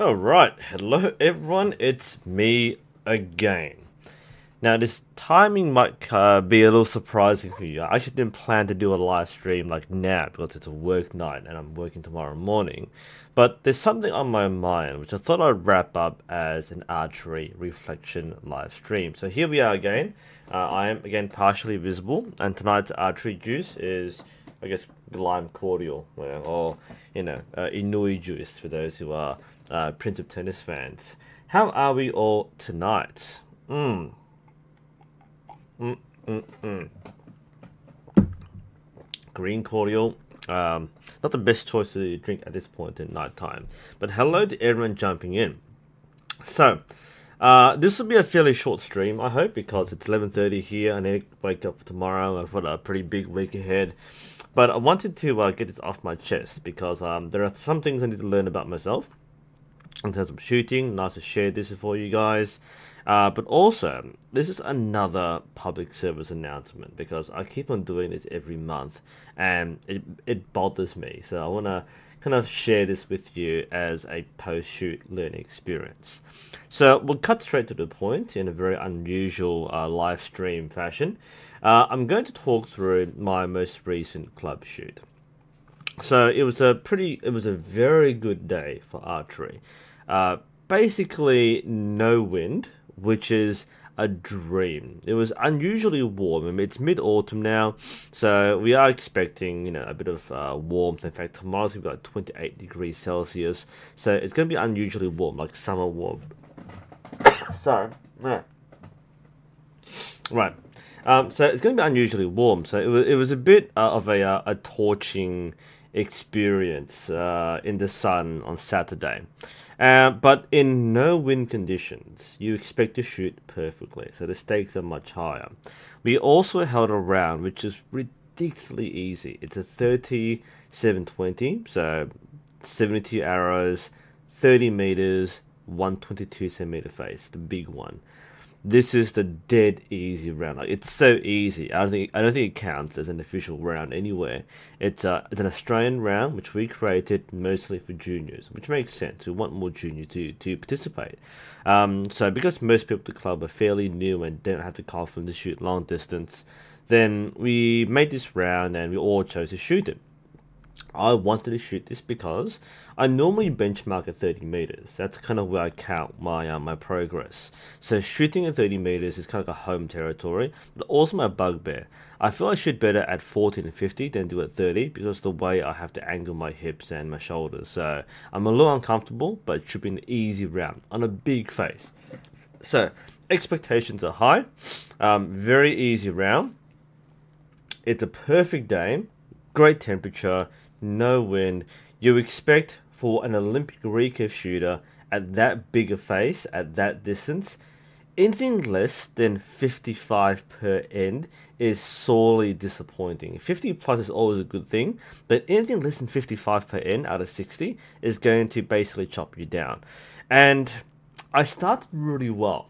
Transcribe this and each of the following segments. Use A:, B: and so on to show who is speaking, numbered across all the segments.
A: Alright, hello everyone, it's me again. Now this timing might be a little surprising for you. I actually didn't plan to do a live stream like now because it's a work night and I'm working tomorrow morning. But there's something on my mind which I thought I'd wrap up as an archery reflection live stream. So here we are again. I am again partially visible, and tonight's archery juice is, I guess, lime cordial, or Inui juice for those who are Prince of Tennis fans. How are we all tonight? Green cordial. Not the best choice to drink at this point in night time. But hello to everyone jumping in. So, this will be a fairly short stream, I hope, because it's 11:30 here. I need to wake up for tomorrow. I've got a pretty big week ahead. But I wanted to get this off my chest because there are some things I need to learn about myself in terms of shooting. Nice to share this for you guys. But also, this is another public service announcement because I keep on doing this every month and it bothers me. So I want to kind of share this with you as a post-shoot learning experience. So we'll cut straight to the point in a very unusual live stream fashion. I'm going to talk through my most recent club shoot. So it was a very good day for archery. Basically no wind, which is a dream. It was unusually warm. I mean, it's mid-autumn now, so we are expecting, a bit of warmth. In fact, tomorrow's gonna be like 28 degrees Celsius, so it's gonna be unusually warm, like summer warm. Sorry. Yeah. Right. So it's going to be unusually warm. So it was a bit of a torching experience in the sun on Saturday. But in no wind conditions, you expect to shoot perfectly. So the stakes are much higher. We also held a round, which is ridiculously easy. It's a 30-7-20, so 72 arrows, 30 meters, 122 centimeter face, the big one. This is the dead easy round. Like, it's so easy. I don't think it counts as an official round anywhere. It's an Australian round which we created mostly for juniors, which makes sense. We want more juniors to participate. So because most people at the club are fairly new and don't have the confidence to shoot long distance, then we made this round and we all chose to shoot it. I wanted to shoot this because I normally benchmark at 30 meters. That's kind of where I count my progress. So shooting at 30 meters is kind of like a home territory, but also my bugbear. I feel I shoot better at 14 and 50 than do at 30 because of the way I have to angle my hips and my shoulders. So I'm a little uncomfortable, but it should be an easy round on a big face. So expectations are high. Very easy round. It's a perfect day. Great temperature. No wind. You expect for an Olympic recurve shooter at that bigger face, at that distance, anything less than 55 per end is sorely disappointing. 50 plus is always a good thing, but anything less than 55 per end out of 60 is going to basically chop you down. And I started really well.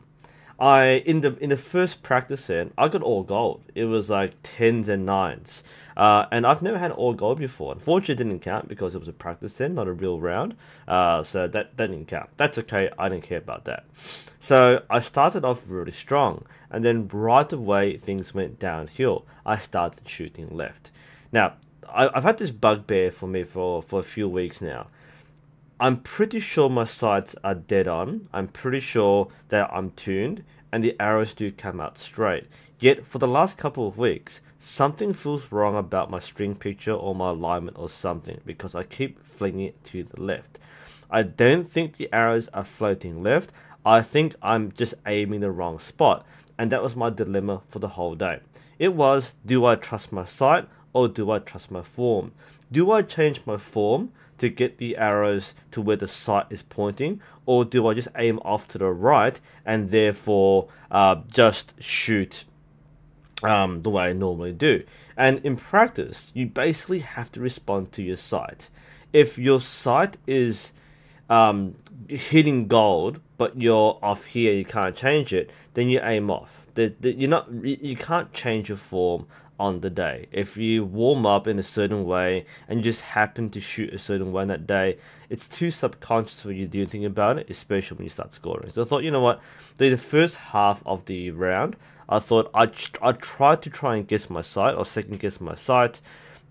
A: In the first practice end, I got all gold. It was like 10s and 9s. And I've never had all gold before. Unfortunately, it didn't count because it was a practice end, not a real round. So that didn't count. That's okay. I didn't care about that. So I started off really strong. And then right away, things went downhill. I started shooting left. Now, I've had this bugbear for me for a few weeks now. I'm pretty sure my sights are dead on. I'm pretty sure that I'm tuned and the arrows do come out straight. Yet for the last couple of weeks, something feels wrong about my string picture or my alignment or something because I keep flinging it to the left. I don't think the arrows are floating left. I think I'm just aiming the wrong spot. And that was my dilemma for the whole day. It was, do I trust my sight or do I trust my form? Do I change my form to get the arrows to where the sight is pointing, or do I just aim off to the right and therefore just shoot the way I normally do? And in practice, you basically have to respond to your sight. If your sight is hitting gold but you're off here, you can't change it, then you aim off. You can't change your form on the day. If you warm up in a certain way and you just happen to shoot a certain way on that day, it's too subconscious for you to do anything about it, especially when you start scoring. So I thought, you know what, the first half of the round, I thought I'd try and guess my sight, or second guess my sight,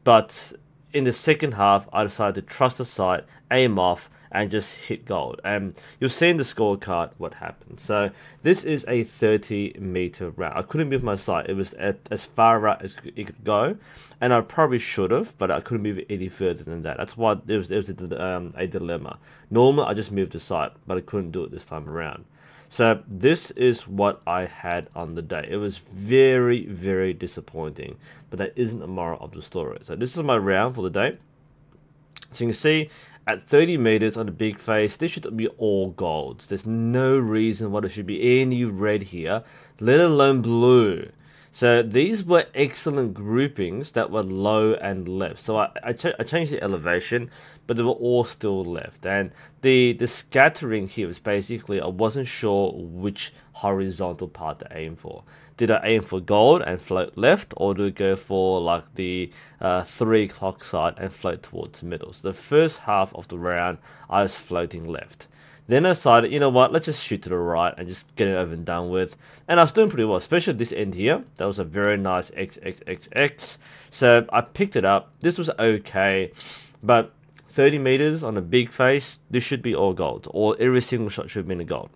A: but in the second half, I decided to trust the sight, aim off, and just hit gold. And you'll see in the scorecard what happened. So this is a 30-meter round. I couldn't move my sight. It was as far out as it could go, and I probably should have, but I couldn't move it any further than that. That's why it was a dilemma. Normally, I just moved the sight, but I couldn't do it this time around. So this is what I had on the day. It was very, very disappointing, but that isn't the moral of the story. So this is my round for the day. So you can see at 30 meters on the big face, this should be all golds. There's no reason why there should be any red here, let alone blue. So these were excellent groupings that were low and left. So I changed the elevation, but they were all still left. And the scattering here was basically, I wasn't sure which horizontal part to aim for. Did I aim for gold and float left, or do I go for like the 3 o'clock side and float towards the middle? So the first half of the round, I was floating left. Then I decided, you know what, let's just shoot to the right and just get it over and done with. And I was doing pretty well, especially this end here. That was a very nice XXXX. So I picked it up. This was okay, but 30 meters on a big face, this should be all gold, or every single shot should have been a gold.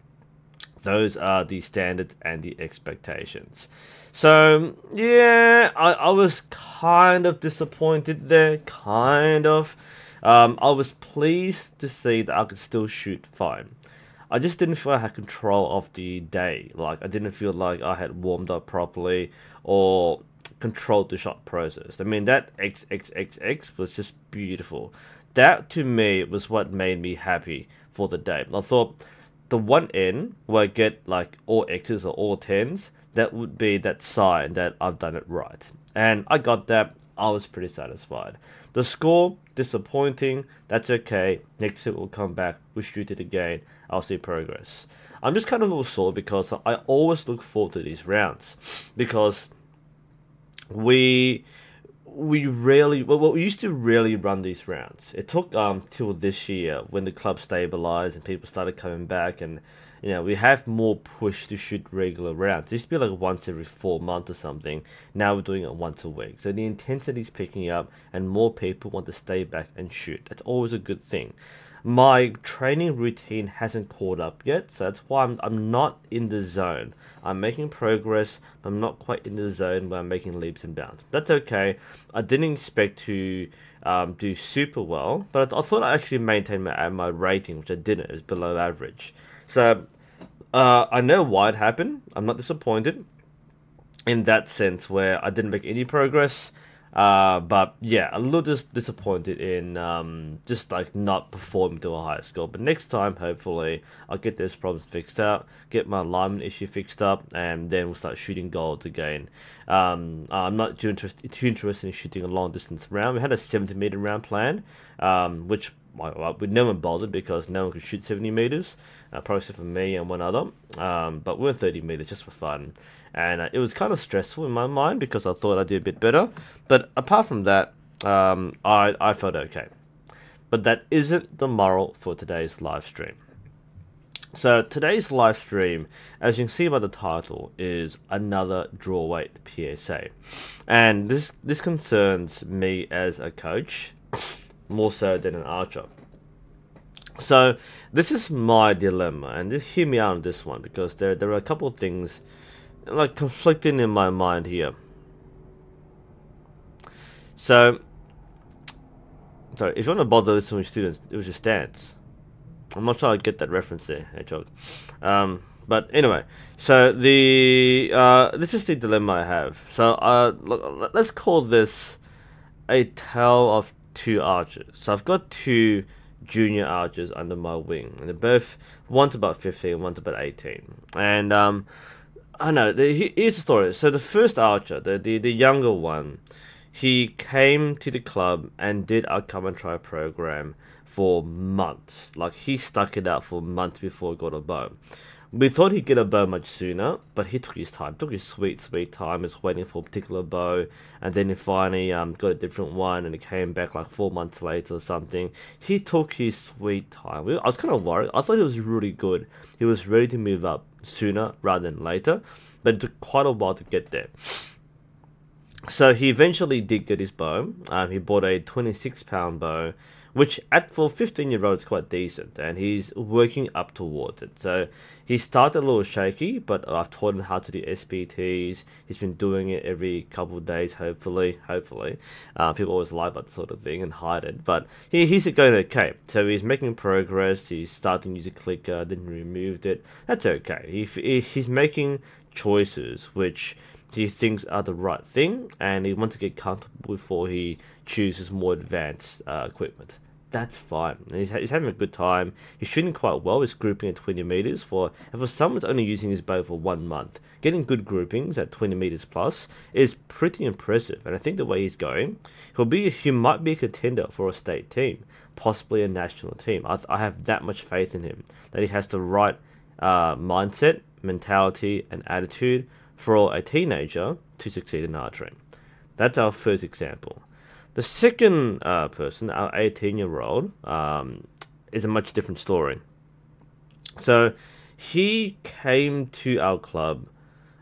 A: Those are the standards and the expectations. So yeah, I was kind of disappointed there, kind of. I was pleased to see that I could still shoot fine. I just didn't feel I had control of the day. Like, I didn't feel like I had warmed up properly or controlled the shot process. I mean, that XXXX was just beautiful. That, to me, was what made me happy for the day. I thought the one end where I get like all X's or all 10s, that would be that sign that I've done it right. And I got that. I was pretty satisfied. The score, disappointing. That's okay. Next week we'll come back. We'll shoot it again. I'll see progress. I'm just kind of a little sore because I always look forward to these rounds, because we used to rarely run these rounds. It took till this year when the club stabilized and people started coming back, and you know, we have more push to shoot regular rounds. It used to be like once every 4 months or something. Now we're doing it once a week. So the intensity is picking up and more people want to stay back and shoot. That's always a good thing. My training routine hasn't caught up yet, so that's why I'm not in the zone. I'm making progress, but I'm not quite in the zone where I'm making leaps and bounds. That's okay. I didn't expect to do super well, but I thought I actually maintained my rating, which I didn't. It was below average. So I know why it happened. I'm not disappointed in that sense where I didn't make any progress. But yeah, a little disappointed in just like not performing to a higher score. But next time, hopefully, I'll get those problems fixed out, get my alignment issue fixed up, and then we'll start shooting golds again. I'm not too interested in shooting a long distance round. We had a 70-meter round planned, which we no one bothered because no one could shoot 70 meters, probably except for me and one other. But we went 30 meters just for fun. And it was kind of stressful in my mind because I thought I'd do a bit better. But apart from that, I felt okay. But that isn't the moral for today's live stream. So today's live stream, as you can see by the title, is another draw weight PSA. And this concerns me as a coach more so than an archer. So this is my dilemma, and just hear me out on this one, because there are a couple of things like conflicting in my mind here. So if you want to bother listening with students, it was your stance. I'm not sure I get that reference there, Hedgehog. But anyway, so this is the dilemma I have. So let's call this a tale of two archers. So I've got two junior archers under my wing, and they're both, one's about 15, one's about 18. And I know, here's the story. So the first archer, the younger one, he came to the club and did our come and try program for months. Like, he stuck it out for months before he got a bow. We thought he'd get a bow much sooner, but he took his time, took his sweet time, was waiting for a particular bow, and then he finally got a different one, and he came back like 4 months later or something. He took his sweet time. I was kind of worried. I thought he was really good. He was ready to move up sooner rather than later, but it took quite a while to get there. So he eventually did get his bow. He bought a 26-pound bow, which for 15-year-old is quite decent, and he's working up towards it. So he started a little shaky, but I've taught him how to do SPTs. He's been doing it every couple of days, hopefully. People always lie about this sort of thing and hide it, but he's going okay. So he's making progress. He's starting to use a clicker, then removed it. That's okay. He's making choices which he thinks are the right thing, and he wants to get comfortable before he chooses more advanced equipment. That's fine. He's having a good time. He's shooting quite well. He's grouping at 20 meters and for someone that's only using his bow for 1 month, getting good groupings at 20 meters plus is pretty impressive. And I think the way he's going, he might be a contender for a state team, possibly a national team. I have that much faith in him, that he has the right mindset, mentality, and attitude for a teenager to succeed in archery. That's our first example. The second person, our 18-year-old, is a much different story. So he came to our club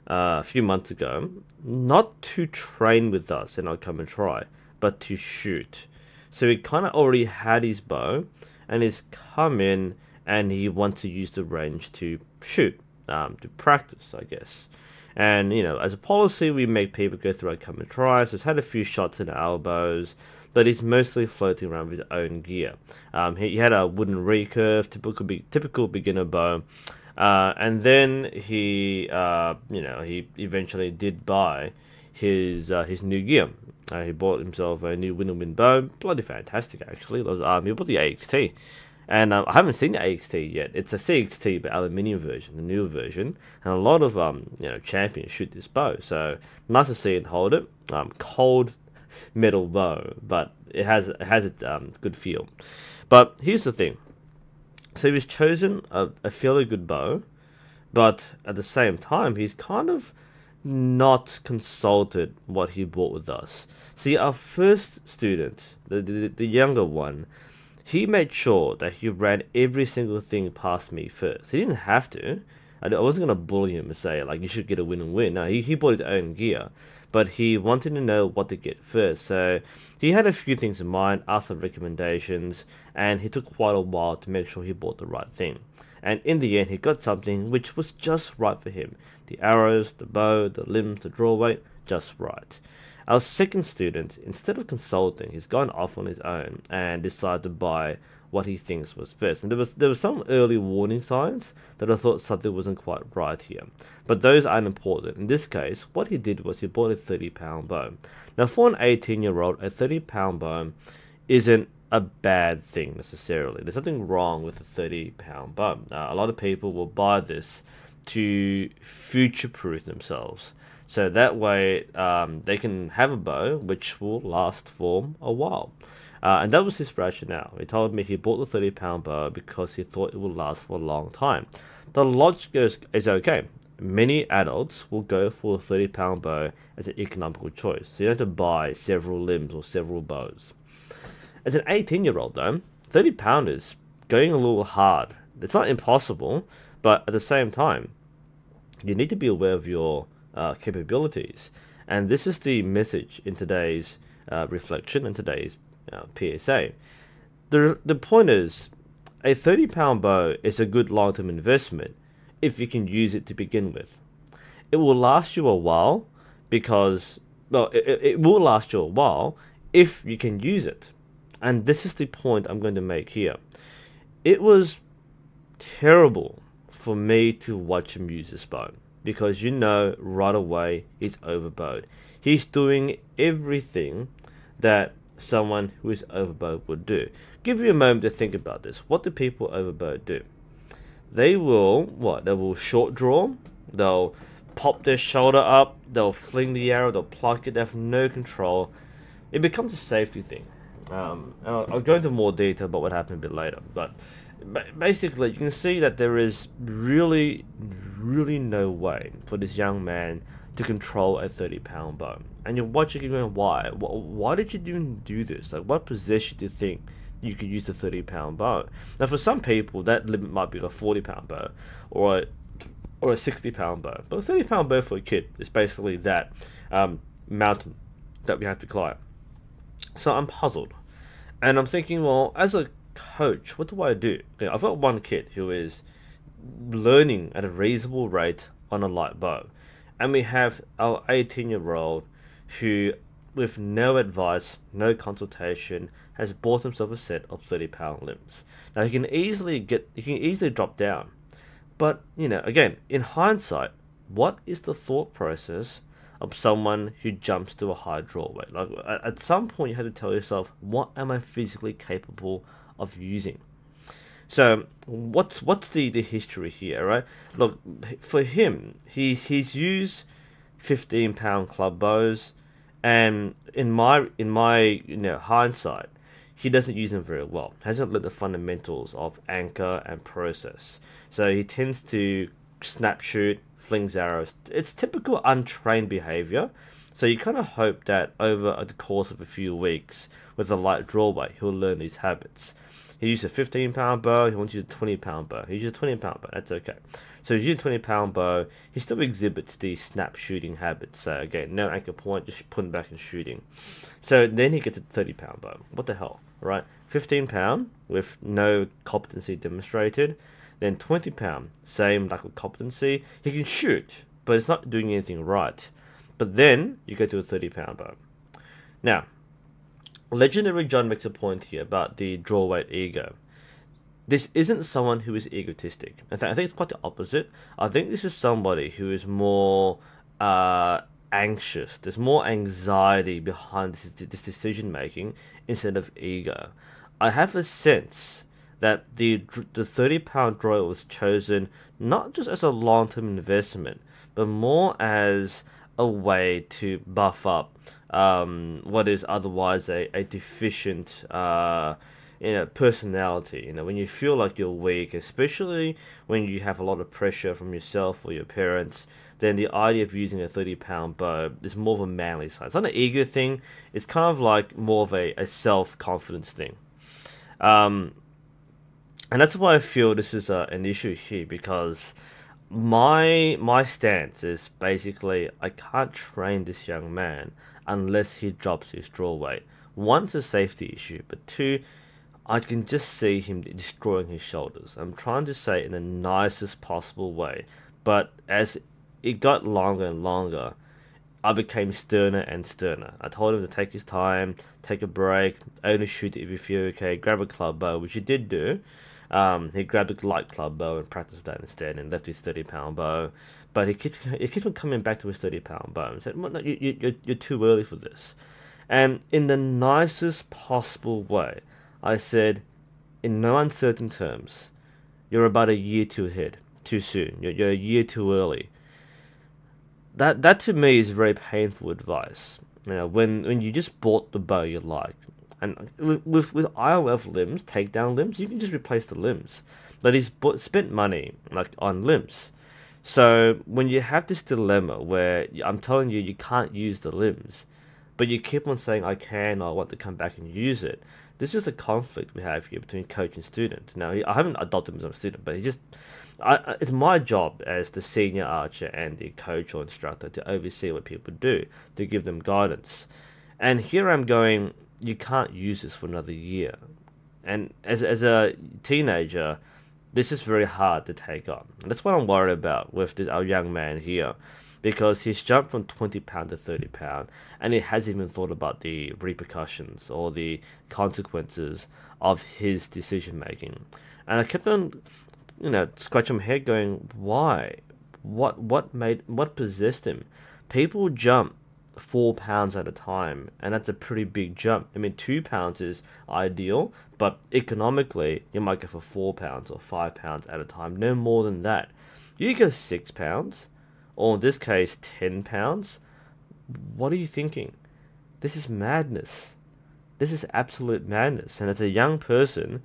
A: a few months ago, not to train with us and I'll come and try, but to shoot. So he kind of already had his bow, and he's come in and he wants to use the range to shoot, to practice, I guess. And, as a policy, we make people go through our come and try. So he's had a few shots in the elbows, but he's mostly floating around with his own gear. He had a wooden recurve, typical beginner bow. And then he eventually did buy his new gear. He bought himself a new win bow. Bloody fantastic, actually. He bought the AXT. And I haven't seen the AXT yet. It's a CXT, but aluminium version, the newer version. And a lot of champions shoot this bow, so nice to see it hold it. Cold metal bow, but it has its good feel. But here's the thing. So he's chosen a fairly good bow, but at the same time, he's kind of not consulted what he bought with us. See, our first student, the younger one, he made sure that he ran every single thing past me first. He didn't have to. I wasn't going to bully him and say, like, you should get a win and win. No, he bought his own gear. But he wanted to know what to get first. So he had a few things in mind, asked some recommendations, and he took quite a while to make sure he bought the right thing. And in the end, he got something which was just right for him. The arrows, the bow, the limbs, the draw weight, just right. Our second student, instead of consulting, he's gone off on his own and decided to buy what he thinks was best. And there was some early warning signs that I thought something wasn't quite right here. But those aren't important. In this case, what he did was he bought a 30-pound bow. Now, for an 18-year-old, a 30-pound bow isn't a bad thing necessarily. There's nothing wrong with a 30-pound bow. A lot of people will buy this to future-proof themselves. So that way, they can have a bow which will last for a while. And that was his rationale. He told me he bought the 30-pound bow because he thought it would last for a long time. The logic is okay. Many adults will go for a 30-pound bow as an economical choice. So you don't have to buy several limbs or several bows. As an 18-year-old, though, 30-pound is going a little hard. It's not impossible, but at the same time, you need to be aware of your capabilities. And this is the message in today's reflection and today's PSA. The point is, a 30-pound bow is a good long-term investment if you can use it to begin with. It will last you a while because, well, it will last you a while if you can use it. And this is the point I'm going to make here. It was terrible for me to watch him use this bow because right away he's overbowed. He's doing everything that someone who is overbowed would do. Give you a moment to think about this. What do people overbowed do? They will, They will short draw, they'll pop their shoulder up, they'll fling the arrow, they'll pluck it, they have no control. It becomes a safety thing. I'll go into more detail about what happened a bit later, but basically you can see that there is really no way for this young man to control a 30-pound bow. And you're watching and going, why did you even do this? Like, what possessed you to think you could use the 30-pound bow? Now for some people that limit might be a 40-pound bow or a 60-pound bow, but a 30-pound bow for a kid is basically that mountain that we have to climb. So I'm puzzled, and I'm thinking, well, as a coach, what do I do? Okay, I've got one kid who is learning at a reasonable rate on a light bow, and we have our 18-year-old who, with no advice, no consultation, has bought himself a set of 30-pound limbs. Now he can easily drop down, but again, in hindsight, what is the thought process of someone who jumps to a high draw weight? Like, at some point you had to tell yourself, what am I physically capable of using? So what's the history here, right? Look, for him, he's used 15-pound club bows, and in my hindsight, he doesn't use them very well. Hasn't learned the fundamentals of anchor and process. So he tends to snap shoot, flings arrows. It's typical untrained behavior. So you kind of hope that over the course of a few weeks, with a light draw weight, he'll learn these habits. He used a 15-pound bow, he wants to use a 20-pound bow. He uses a 20-pound bow, that's okay. So he's using a 20-pound bow, he still exhibits the snap shooting habits. So again, no anchor point, just putting back and shooting. So then he gets a 30-pound bow. What the hell, right? 15-pound with no competency demonstrated. Then 20-pound, same lack of competency. He can shoot, but it's not doing anything right. But then you go to a 30-pound bow. Now, Legendary John makes a point here about the draw weight ego. This isn't someone who is egotistic. In fact, I think it's quite the opposite. I think this is somebody who is more anxious. There's more anxiety behind this decision making instead of ego. I have a sense that the 30-pound draw was chosen not just as a long-term investment, but more as a way to buff up what is otherwise a deficient personality. When you feel like you're weak, especially when you have a lot of pressure from yourself or your parents, then the idea of using a 30-pound bow is more of a manly side. It's not an ego thing. It's kind of like more of a self-confidence thing. And that's why I feel this is an issue here, because my stance is basically I can't train this young man unless he drops his draw weight. One, it's a safety issue, but two, I can just see him destroying his shoulders. I'm trying to say it in the nicest possible way, but as it got longer and longer, I became sterner and sterner. I told him to take his time, take a break, only shoot if you feel okay, grab a club bow, which he did do. He grabbed a light club bow and practiced that instead, and left his 30-pound bow. But he keeps on coming back to his 30-pound bow and said, well, no, you're too early for this. And in the nicest possible way, I said, in no uncertain terms, you're about a year too ahead, too soon. You're a year too early. That to me is very painful advice. When you just bought the bow you like, and with IOF limbs, takedown limbs, you can just replace the limbs. But he's spent money on limbs. So when you have this dilemma where I'm telling you you can't use the limbs, but you keep on saying I can, or I want to come back and use it, this is a conflict we have here between coach and student. Now, I haven't adopted him as a student, but it's my job as the senior archer and the coach or instructor to oversee what people do, to give them guidance. And here I'm going, you can't use this for another year. And as a teenager, this is very hard to take on. And that's what I'm worried about with our young man here, because he's jumped from 20-pound to 30-pound, and he hasn't even thought about the repercussions or the consequences of his decision making. And I kept on, scratching my head, going, why? What possessed him? People jump 4 pounds at a time, and that's a pretty big jump. I mean, 2 pounds is ideal, but economically you might go for 4 pounds or 5 pounds at a time, no more than that. You go 6 pounds, or in this case 10 pounds. What are you thinking? This is madness. This is absolute madness. And as a young person,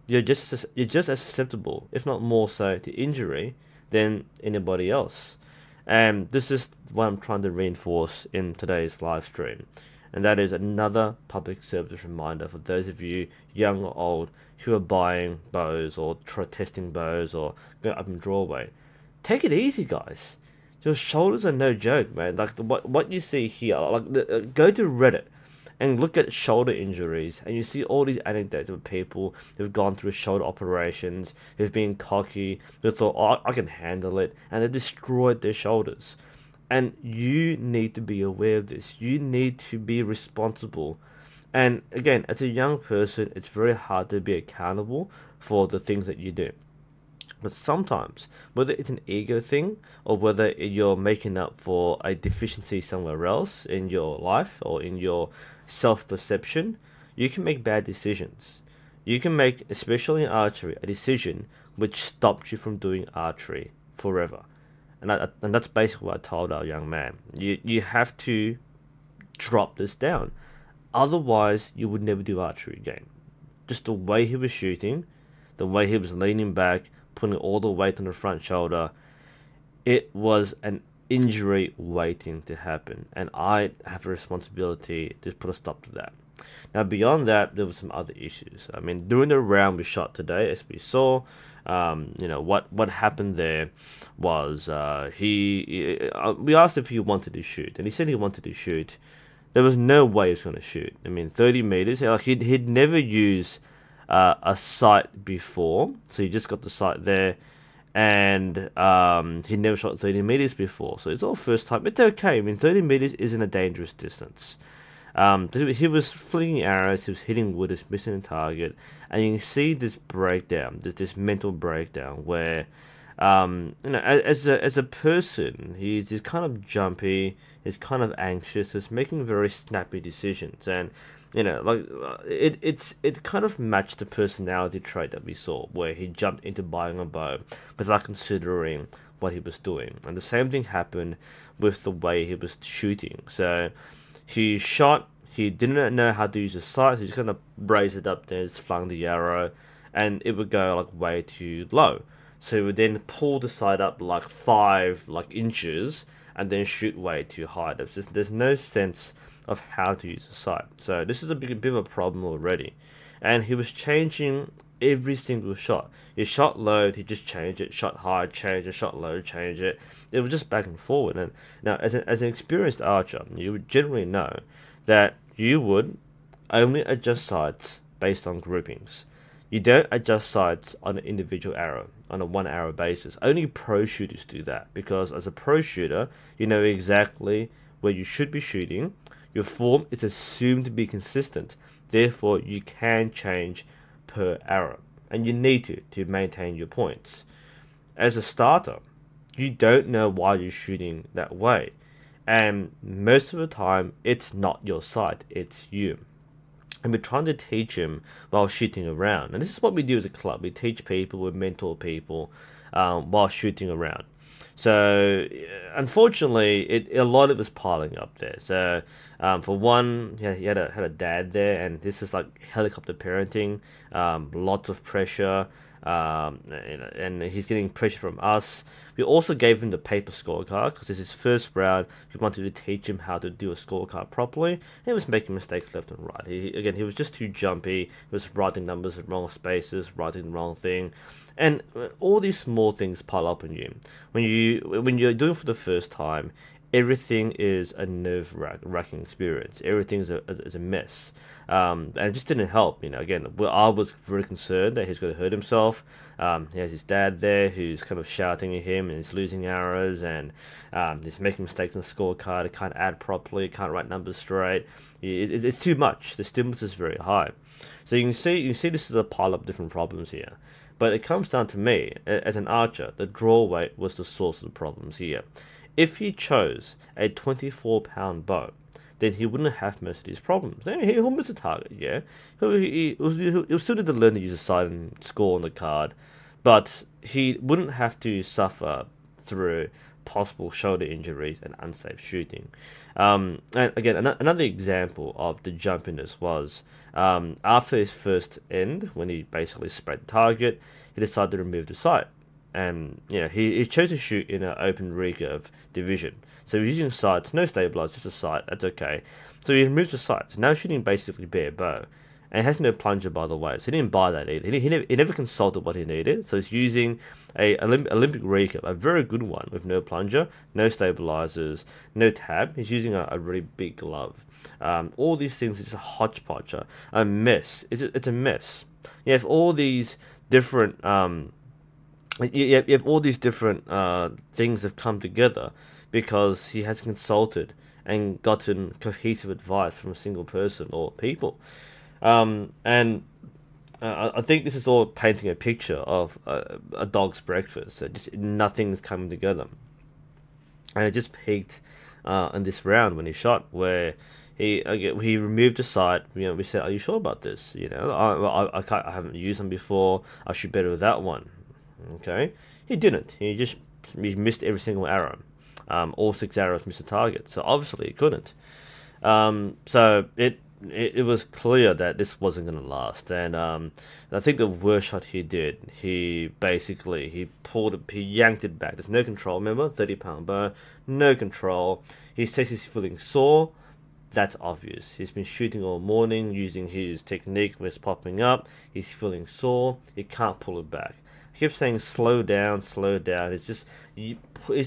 A: you're just as susceptible, if not more so, to injury than anybody else. And this is what I'm trying to reinforce in today's live stream. And that is another public service reminder for those of you, young or old, who are buying bows or testing bows or going up in draw weight. Take it easy, guys. Your shoulders are no joke, man. Like what you see here, like go to Reddit and look at shoulder injuries, and you see all these anecdotes of people who've gone through shoulder operations, who've been cocky, who thought, oh, I can handle it, and they destroyed their shoulders. And you need to be aware of this. You need to be responsible. And again, as a young person, it's very hard to be accountable for the things that you do. But sometimes, whether it's an ego thing or whether you're making up for a deficiency somewhere else in your life or in your self-perception, you can make bad decisions. You can make, especially in archery, a decision which stops you from doing archery forever. And that's basically what I told our young man. You have to drop this down. Otherwise, you would never do archery again. Just the way he was shooting, the way he was leaning back, putting all the weight on the front shoulder, it was an injury waiting to happen. And I have a responsibility to put a stop to that. Now, beyond that, there were some other issues. I mean, during the round we shot today, as we saw, what happened there was we asked if he wanted to shoot, and he said he wanted to shoot. There was no way he was going to shoot. I mean, 30 meters. Like he'd never used a sight before, so he just got the sight there, and he never shot 30 meters before, so it's all first time. It's okay. I mean, 30 meters isn't a dangerous distance. He was flinging arrows, he was hitting wood, he was missing a target, and you can see this breakdown, this mental breakdown where, as a person, he's kind of jumpy, he's kind of anxious, he's making very snappy decisions, and it kind of matched the personality trait that we saw, where he jumped into buying a bow without considering what he was doing, and the same thing happened with the way he was shooting. So he shot, he didn't know how to use the sight, so he just kind of raised it up there, just flung the arrow, and it would go like way too low. So he would then pull the sight up like 5 inches and then shoot way too high. There's no sense of how to use the sight. So this is a bit of a problem already. And he was changing every single shot. He shot low, he just changed it, shot high, change it, shot low, change it. It was just back and forward. And now, as an experienced archer, you would generally know that you would only adjust sights based on groupings. You don't adjust sights on an individual arrow, on a 1 arrow basis. Only pro shooters do that, because as a pro shooter, you know exactly where you should be shooting. Your form is assumed to be consistent. Therefore, you can change per arrow, and you need to maintain your points. As a starter, you don't know why you're shooting that way, and most of the time it's not your sight, it's you. And we're trying to teach him while shooting around, and this is what we do as a club. We teach people, we mentor people while shooting around. So unfortunately, a lot of it was piling up there. So for one, he had a dad there, and this is like helicopter parenting, lots of pressure, and he's getting pressure from us. We also gave him the paper scorecard because it's his first round. We wanted to teach him how to do a scorecard properly, and he was making mistakes left and right. He was just too jumpy. He was writing numbers in wrong spaces, writing the wrong thing. And all these small things pile up on you. When you're doing it for the first time, everything is a nerve-wracking experience. Everything is a mess. And it just didn't help. Again, I was very concerned that he's going to hurt himself. He has his dad there who's kind of shouting at him, and he's losing arrows, and he's making mistakes on the scorecard. He can't add properly, can't write numbers straight. It's too much. The stimulus is very high. So you can see this is a pile of different problems here. But it comes down to me, as an archer, the draw weight was the source of the problems here. If he chose a 24-pound bow, then he wouldn't have most of these problems. He'll miss a target, yeah. He'll still need to learn to use a sight and score on the card, but he wouldn't have to suffer through possible shoulder injuries and unsafe shooting. And again, another example of the jumpiness was after his first end, when he basically spread the target, he decided to remove the sight. And he chose to shoot in an open recurve division. So he's using sights, no stabilizer, just a sight. That's okay. So he removes the sight. So now shooting basically bare bow. And it has no plunger, by the way, so he didn't buy that either. He never consulted what he needed, so he's using a Olympic recurve, a very good one with no plunger, no stabilizers, no tab. He's using a really big glove. All these things are just a hodgepodge, a mess. It's a mess. You have all these different you have all these different things have come together because he has consulted and gotten cohesive advice from a single person or people. I think this is all painting a picture of a dog's breakfast. So just nothing's coming together, and it just peaked in this round when he shot, where he removed the sight. We said, "Are you sure about this? I haven't used them before. I shoot better with that one." Okay, he didn't. He missed every single arrow. All 6 arrows missed the target. So obviously he couldn't. So it was clear that this wasn't going to last, and I think the worst shot he did, he yanked it back. There's no control, remember, 30-pound bow, no control. He says he's feeling sore. That's obvious. He's been shooting all morning using his technique where it's popping up. He's feeling sore. He can't pull it back. He keeps saying slow down, slow down. It's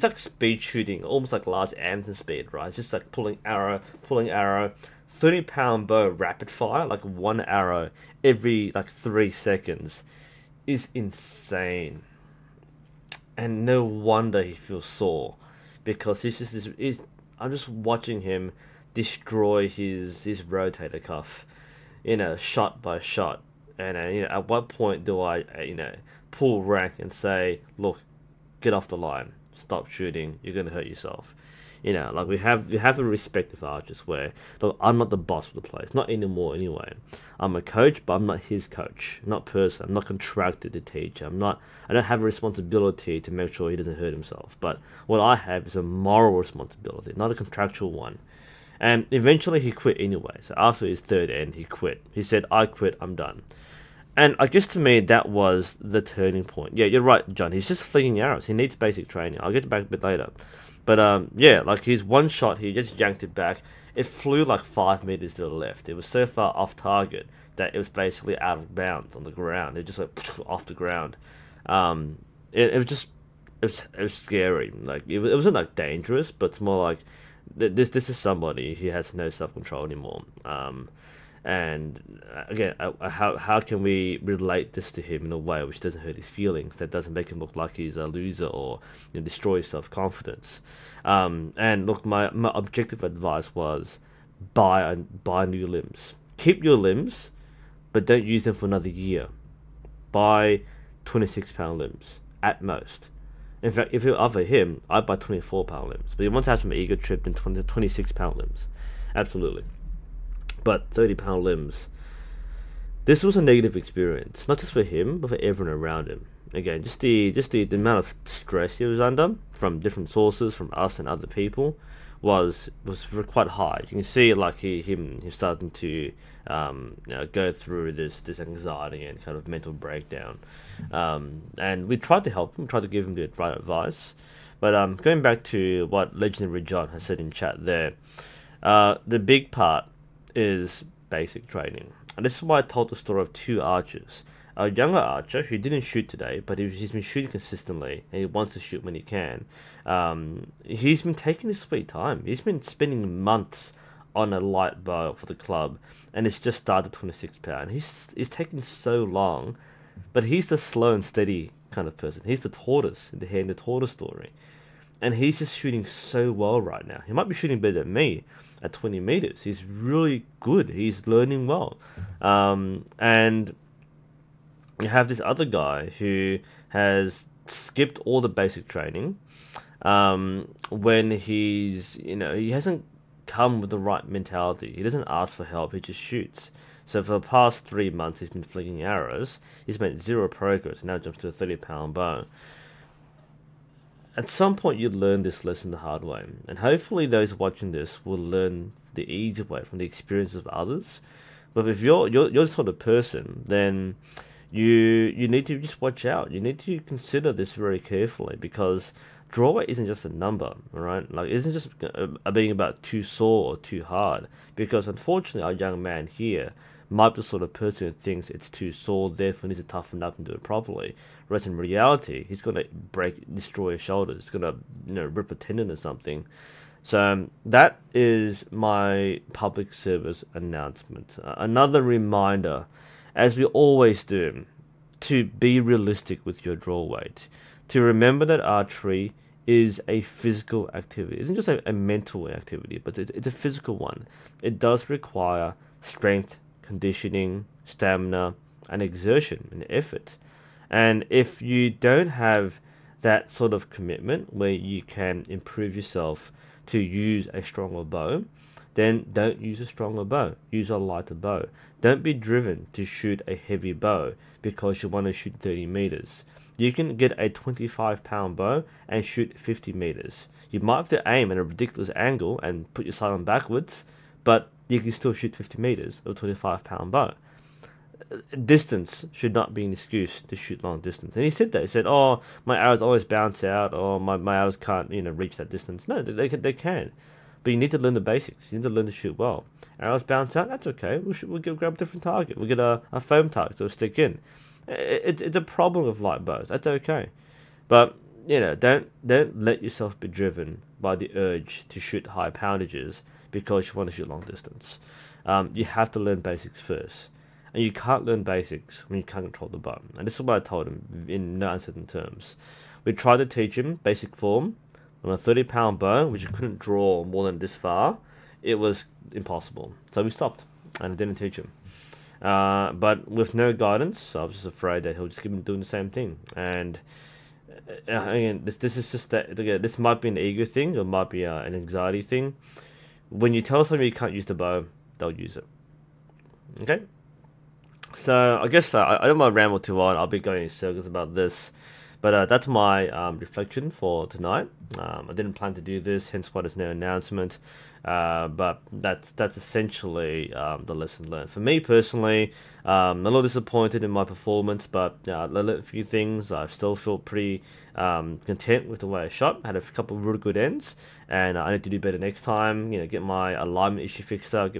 A: like speed shooting, almost like Lars Anderson speed, right? It's just like pulling arrow. 30-pound bow rapid fire, like 1 arrow every 3 seconds, is insane. And no wonder he feels sore, because I'm just watching him destroy his rotator cuff, shot by shot. And at what point do I pull rank and say, look, get off the line, stop shooting, you're gonna hurt yourself. We have to respect the archers, where, look, I'm not the boss of the place, not anymore anyway. I'm a coach, but I'm not his coach, not person. I'm not contracted to teach. I don't have a responsibility to make sure he doesn't hurt himself. But what I have is a moral responsibility, not a contractual one. And eventually he quit anyway. So after his third end, he quit. He said, I quit, I'm done. And I guess to me, that was the turning point. Yeah, you're right, John. He's just flinging arrows. He needs basic training. I'll get back a bit later. But his one shot, he just yanked it back. It flew like 5 meters to the left. It was so far off target that it was basically out of bounds on the ground. It just went off the ground. It was scary. It wasn't like dangerous, but it's more like this is somebody who has no self-control anymore. And again, how can we relate this to him in a way which doesn't hurt his feelings, that doesn't make him look like he's a loser or destroy his self-confidence? And look, my objective advice was buy new limbs. Keep your limbs, but don't use them for another year. Buy 26-pound limbs at most. In fact, if it were other him, I'd buy 24-pound limbs. But he wants to have some ego trip than 26-pound limbs. Absolutely. But 30-pound limbs, this was a negative experience, not just for him, but for everyone around him. Again, just the amount of stress he was under from different sources, from us and other people, was quite high. You can see he's starting to go through this anxiety and kind of mental breakdown. And we tried to help him, tried to give him the right advice. But going back to what Legendary John has said in chat there, the big part is basic training. And this is why I told the story of 2 archers. A younger archer who didn't shoot today, but he's been shooting consistently, and he wants to shoot when he can. He's been taking his sweet time. He's been spending months on a light bow for the club, and it's just started 26-pound. He's taking so long, but he's the slow and steady kind of person. He's the tortoise in the tortoise story. And he's just shooting so well right now. He might be shooting better than me at 20 meters. He's really good. He's learning well. And you have this other guy who has skipped all the basic training. When he hasn't come with the right mentality. He doesn't ask for help. He just shoots. So for the past 3 months, he's been flinging arrows. He's made 0 progress. And now jumps to a 30-pound bow. at some point you learn this lesson the hard way, and hopefully those watching this will learn the easy way from the experience of others. But if you're this sort of person, then you need to just watch out. You need to consider this very carefully, because draw weight isn't just a number, all right? Like, it isn't just being about too sore or too hard, because unfortunately our young man here might be the sort of person who thinks it's too sore, therefore needs to toughen up and do it properly. Whereas in reality, he's going to destroy his shoulders. It's going to, rip a tendon or something. So that is my public service announcement. Another reminder, as we always do, to be realistic with your draw weight. To remember that archery is a physical activity. It isn't just a mental activity, but it's a physical one. It does require strength, conditioning, stamina, and exertion and effort. And if you don't have that sort of commitment where you can improve yourself to use a stronger bow, then don't use a stronger bow. Use a lighter bow. Don't be driven to shoot a heavy bow because you want to shoot 30 meters. You can get a 25-pound bow and shoot 50 meters. You might have to aim at a ridiculous angle and put your sight on backwards, but you can still shoot 50 meters with a 25-pound bow. Distance should not be an excuse to shoot long distance. And he said that. He said, "Oh, my arrows always bounce out, or my arrows can't, reach that distance." No, they can. But you need to learn the basics. You need to learn to shoot well. Arrows bounce out, that's okay. We'll grab a different target. We'll get a foam target so it'll stick in. It's a problem with light bows. That's okay. But, don't let yourself be driven by the urge to shoot high poundages because you want to shoot long distance. You have to learn basics first. And you can't learn basics when you can't control the bow. And this is what I told him in no uncertain terms. We tried to teach him basic form on a 30-pound bow, which you couldn't draw more than this far. It was impossible. So we stopped and didn't teach him. But with no guidance, I was just afraid that he'll just keep doing the same thing. And again, this is just that. Again, this might be an ego thing, or it might be an anxiety thing. When you tell somebody you can't use the bow, they'll use it. Okay. So I guess I don't want to ramble too on. I'll be going in circles about this, but that's my reflection for tonight. I didn't plan to do this, hence why there's no announcement. But that's essentially the lesson learned. For me personally, I'm a little disappointed in my performance, but I learned a few things. I still feel pretty content with the way I shot. I had a couple of really good ends, and I need to do better next time. Get my alignment issue fixed out.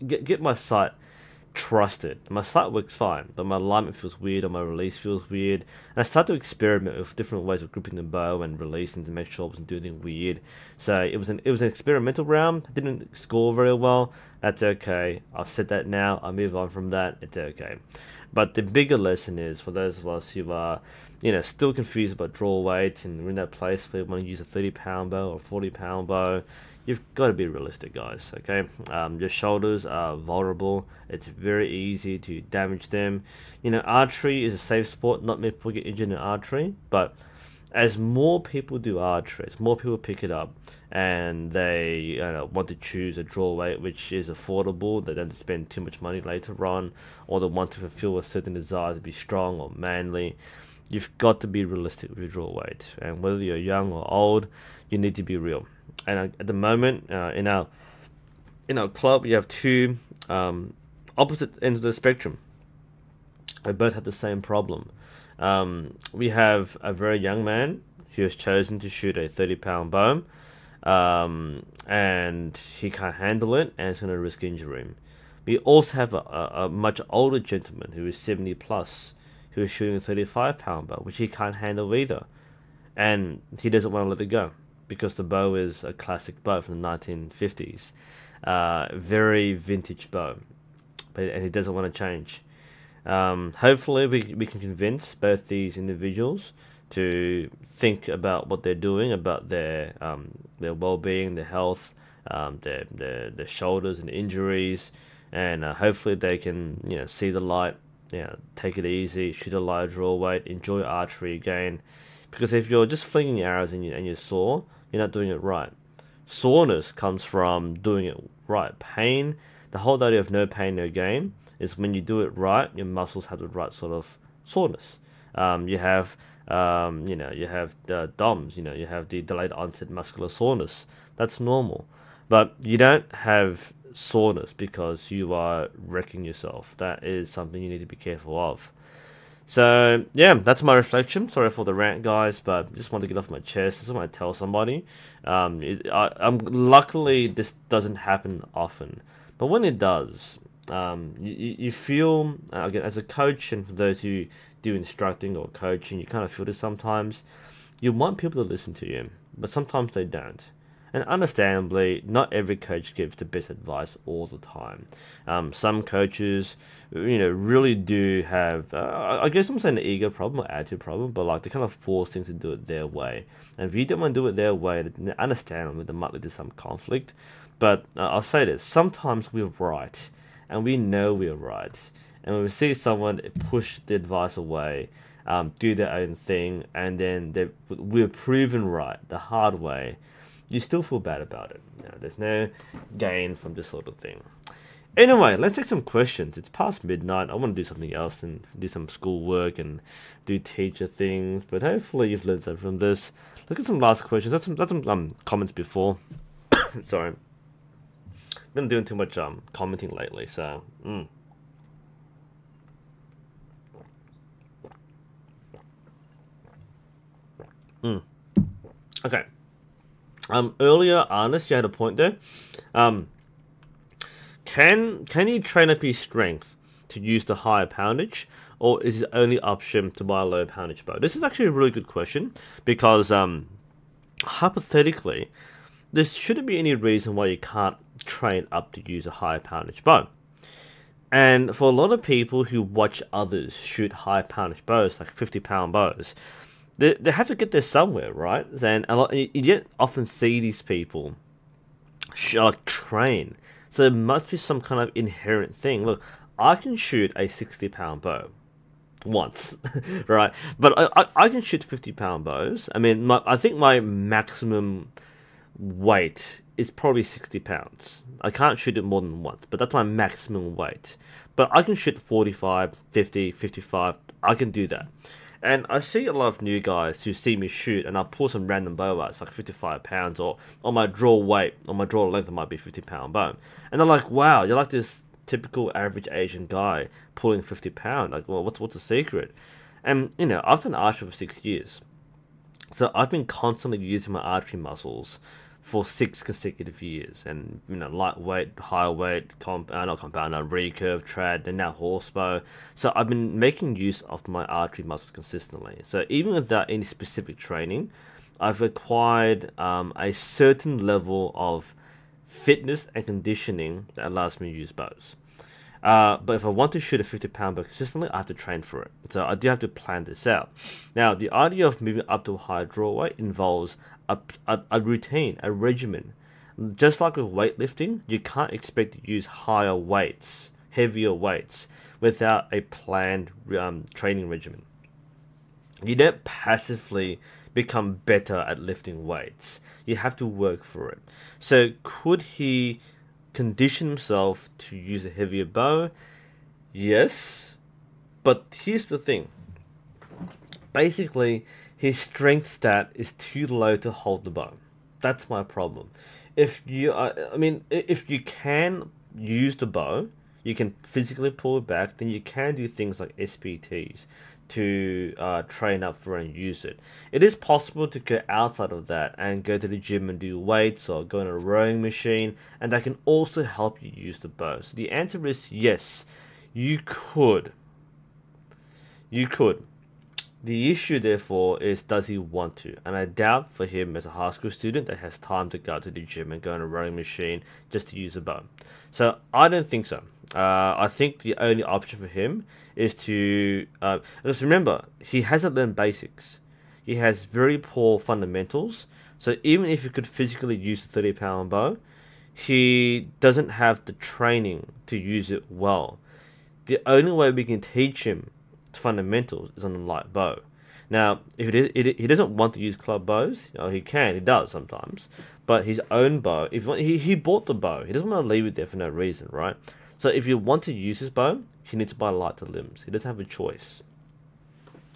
A: Get my sight trusted. My sight works fine, but my alignment feels weird, or my release feels weird. And I start to experiment with different ways of gripping the bow and releasing to make sure I wasn't doing anything weird. So it was an experimental round. I didn't score very well. That's okay. I've said that now. I move on from that. It's okay. But the bigger lesson is for those of us who are, still confused about draw weight, and we're in that place where we want to use a 30-pound bow or 40-pound bow. You've got to be realistic, guys, okay? Your shoulders are vulnerable. It's very easy to damage them. Archery is a safe sport. Not many people get injured in archery, but as more people do archery, as more people pick it up, and they want to choose a draw weight which is affordable, they don't spend too much money later on, or they want to fulfill a certain desire to be strong or manly, you've got to be realistic with your draw weight. And whether you're young or old, you need to be real. And at the moment, in our club, we have two opposite ends of the spectrum. They both have the same problem. We have a very young man who has chosen to shoot a 30-pound bow, and he can't handle it, and it's going to risk injury. We also have a much older gentleman who is 70 plus, who is shooting a 35-pound bow, which he can't handle either, and he doesn't want to let it go, because the bow is a classic bow from the 1950s. Very vintage bow. And he doesn't want to change. Hopefully we can convince both these individuals to think about what they're doing, about their well-being, their health, their shoulders and injuries, and hopefully they can see the light, take it easy, shoot a lighter draw weight, enjoy archery again. Because if you're just flinging arrows and you're sore, you're not doing it right. Soreness comes from doing it right. Pain, the whole idea of no pain, no gain, is when you do it right, your muscles have the right sort of soreness. You have You know, you have the DOMS, you know, you have the delayed onset muscular soreness. That's normal. But you don't have soreness because you are wrecking yourself. That is something you need to be careful of. So, yeah, that's my reflection. Sorry for the rant, guys, but just want to get off my chest. I just want to tell somebody. Luckily, this doesn't happen often. But when it does, you feel, again, as a coach, and for those who do instructing or coaching, you kind of feel this sometimes. You want people to listen to you, but sometimes they don't. And understandably, not every coach gives the best advice all the time. Some coaches, you know, really do have, I guess I'm saying the ego problem or attitude problem, but like they kind of force things to do it their way. And if you don't want to do it their way, understandably, there might lead to some conflict. But I'll say this, sometimes we're right, and we know we're right. And when we see someone push the advice away, do their own thing, and then we're proven right the hard way, you still feel bad about it. You know, there's no gain from this sort of thing. Anyway, let's take some questions. It's past midnight. I want to do something else and do some schoolwork and do teacher things. But hopefully you've learned something from this. Let's get some last questions. That's some comments before. Sorry. Been doing too much commenting lately, so... Okay. Earlier, Arnest, you had a point there. Can he train up his strength to use the higher poundage, or is his only option to buy a low poundage bow? This is actually a really good question, because hypothetically, there shouldn't be any reason why you can't train up to use a higher poundage bow. And for a lot of people who watch others shoot high poundage bows, like 50-pound bows, they have to get there somewhere, right? And you often see these people train. So there must be some kind of inherent thing. Look, I can shoot a 60-pound bow once, right? But I can shoot 50-pound bows. I mean, I think my maximum weight is probably 60 pounds. I can't shoot it more than once, but that's my maximum weight. But I can shoot 45, 50, 55. I can do that. And I see a lot of new guys who see me shoot, and I pull some random bow out, it's like 55 pounds, or on my draw weight, on my draw length, it might be 50-pound bow. And they're like, wow, you're like this typical average Asian guy pulling 50 pound. Like, well, what's the secret? And, you know, I've done archery for 6 years. So I've been constantly using my archery muscles for 6 consecutive years, and you know, lightweight, high weight, recurve, trad, and now horsebow. So I've been making use of my archery muscles consistently. So even without any specific training, I've acquired a certain level of fitness and conditioning that allows me to use bows. But if I want to shoot a 50-pound bow consistently, I have to train for it. So I do have to plan this out. Now, the idea of moving up to a higher draw weight involves a routine, a regimen. Just like with weightlifting, you can't expect to use higher weights, heavier weights, without a planned training regimen. You don't passively become better at lifting weights. You have to work for it. So could he condition himself to use a heavier bow? Yes, but here's the thing. Basically, his strength stat is too low to hold the bow. That's my problem. If you, if you can use the bow, you can physically pull it back, then you can do things like SPTs to train up for and use it. It is possible to go outside of that and go to the gym and do weights or go on a rowing machine, and that can also help you use the bow. So the answer is yes, you could. You could. The issue, therefore, is does he want to? And I doubt for him as a high school student that has time to go to the gym and go on a rowing machine just to use a bow. So I don't think so. I think the only option for him is to... just remember, he hasn't learned basics. He has very poor fundamentals. So even if he could physically use the 30-pound bow, he doesn't have the training to use it well. The only way we can teach him fundamentals is on a light bow. Now, if he doesn't want to use club bows, he can, he does sometimes, but his own bow, if he bought the bow, he doesn't want to leave it there for no reason, right? So if you want to use his bow, you need to buy lighter limbs. He doesn't have a choice.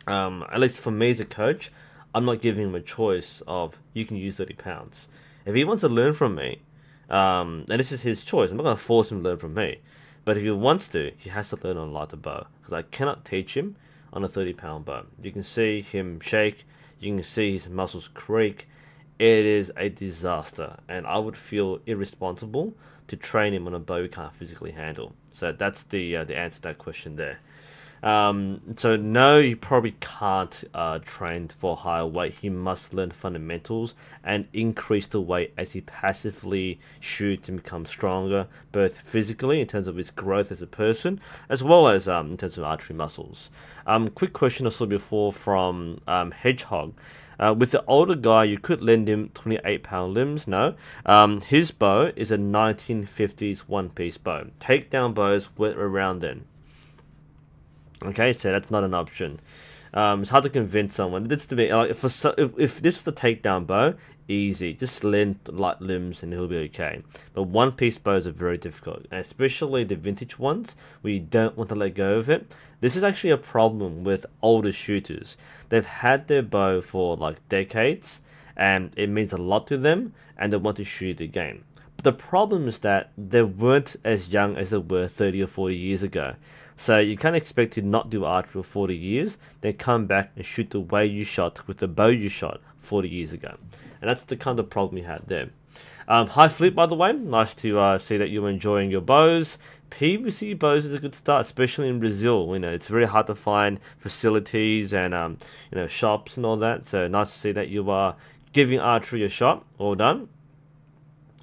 A: At least for me as a coach, I'm not giving him a choice of you can use 30 pounds. If he wants to learn from me, and this is his choice, I'm not going to force him to learn from me. But if he wants to, he has to learn on a lighter bow, because I cannot teach him on a 30-pound bow. You can see him shake, you can see his muscles creak. It is a disaster, and I would feel irresponsible to train him on a bow he can't physically handle. So that's the answer to that question there. So no, you probably can't train for higher weight. He must learn fundamentals and increase the weight as he passively shoots and becomes stronger, both physically in terms of his growth as a person, as well as in terms of archery muscles. Quick question I saw before from Hedgehog. With the older guy, you could lend him 28-pound limbs. No, his bow is a 1950s one-piece bow. Takedown bows were around then. Okay, so that's not an option. It's hard to convince someone. This to be like if this is the takedown bow, easy. Just lend light limbs and he'll be okay. But one-piece bows are very difficult, and especially the vintage ones where you don't want to let go of it. This is actually a problem with older shooters. They've had their bow for like decades, and it means a lot to them, and they want to shoot it again. But the problem is that they weren't as young as they were 30 or 40 years ago. So you can't expect to not do archery for 40 years, then come back and shoot the way you shot with the bow you shot 40 years ago. And that's the kind of problem you had there. Hi Flip, by the way, nice to see that you're enjoying your bows. PVC bows is a good start, especially in Brazil. You know, it's very hard to find facilities and you know, shops and all that. So nice to see that you are giving archery a shot. All done.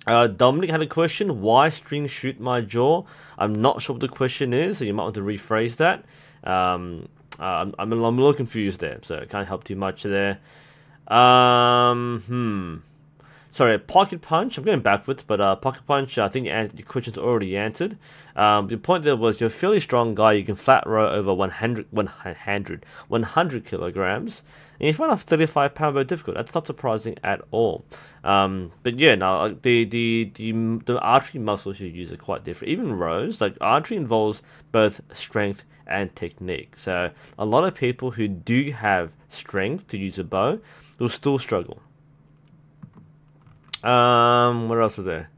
A: Dominic had a question, why string shoot my jaw? I'm not sure what the question is, so you might want to rephrase that. I'm a little confused there, so I can't help too much there. Sorry, pocket punch, I'm going backwards, but pocket punch, I think the question's already answered. The point there was, you're a fairly strong guy, you can flat row over 100 kilograms, and you find a 35-pound bow difficult. That's not surprising at all. But yeah, no, the archery muscles you use are quite different. Even rows, like archery involves both strength and technique. So a lot of people who do have strength to use a bow will still struggle. What else was there?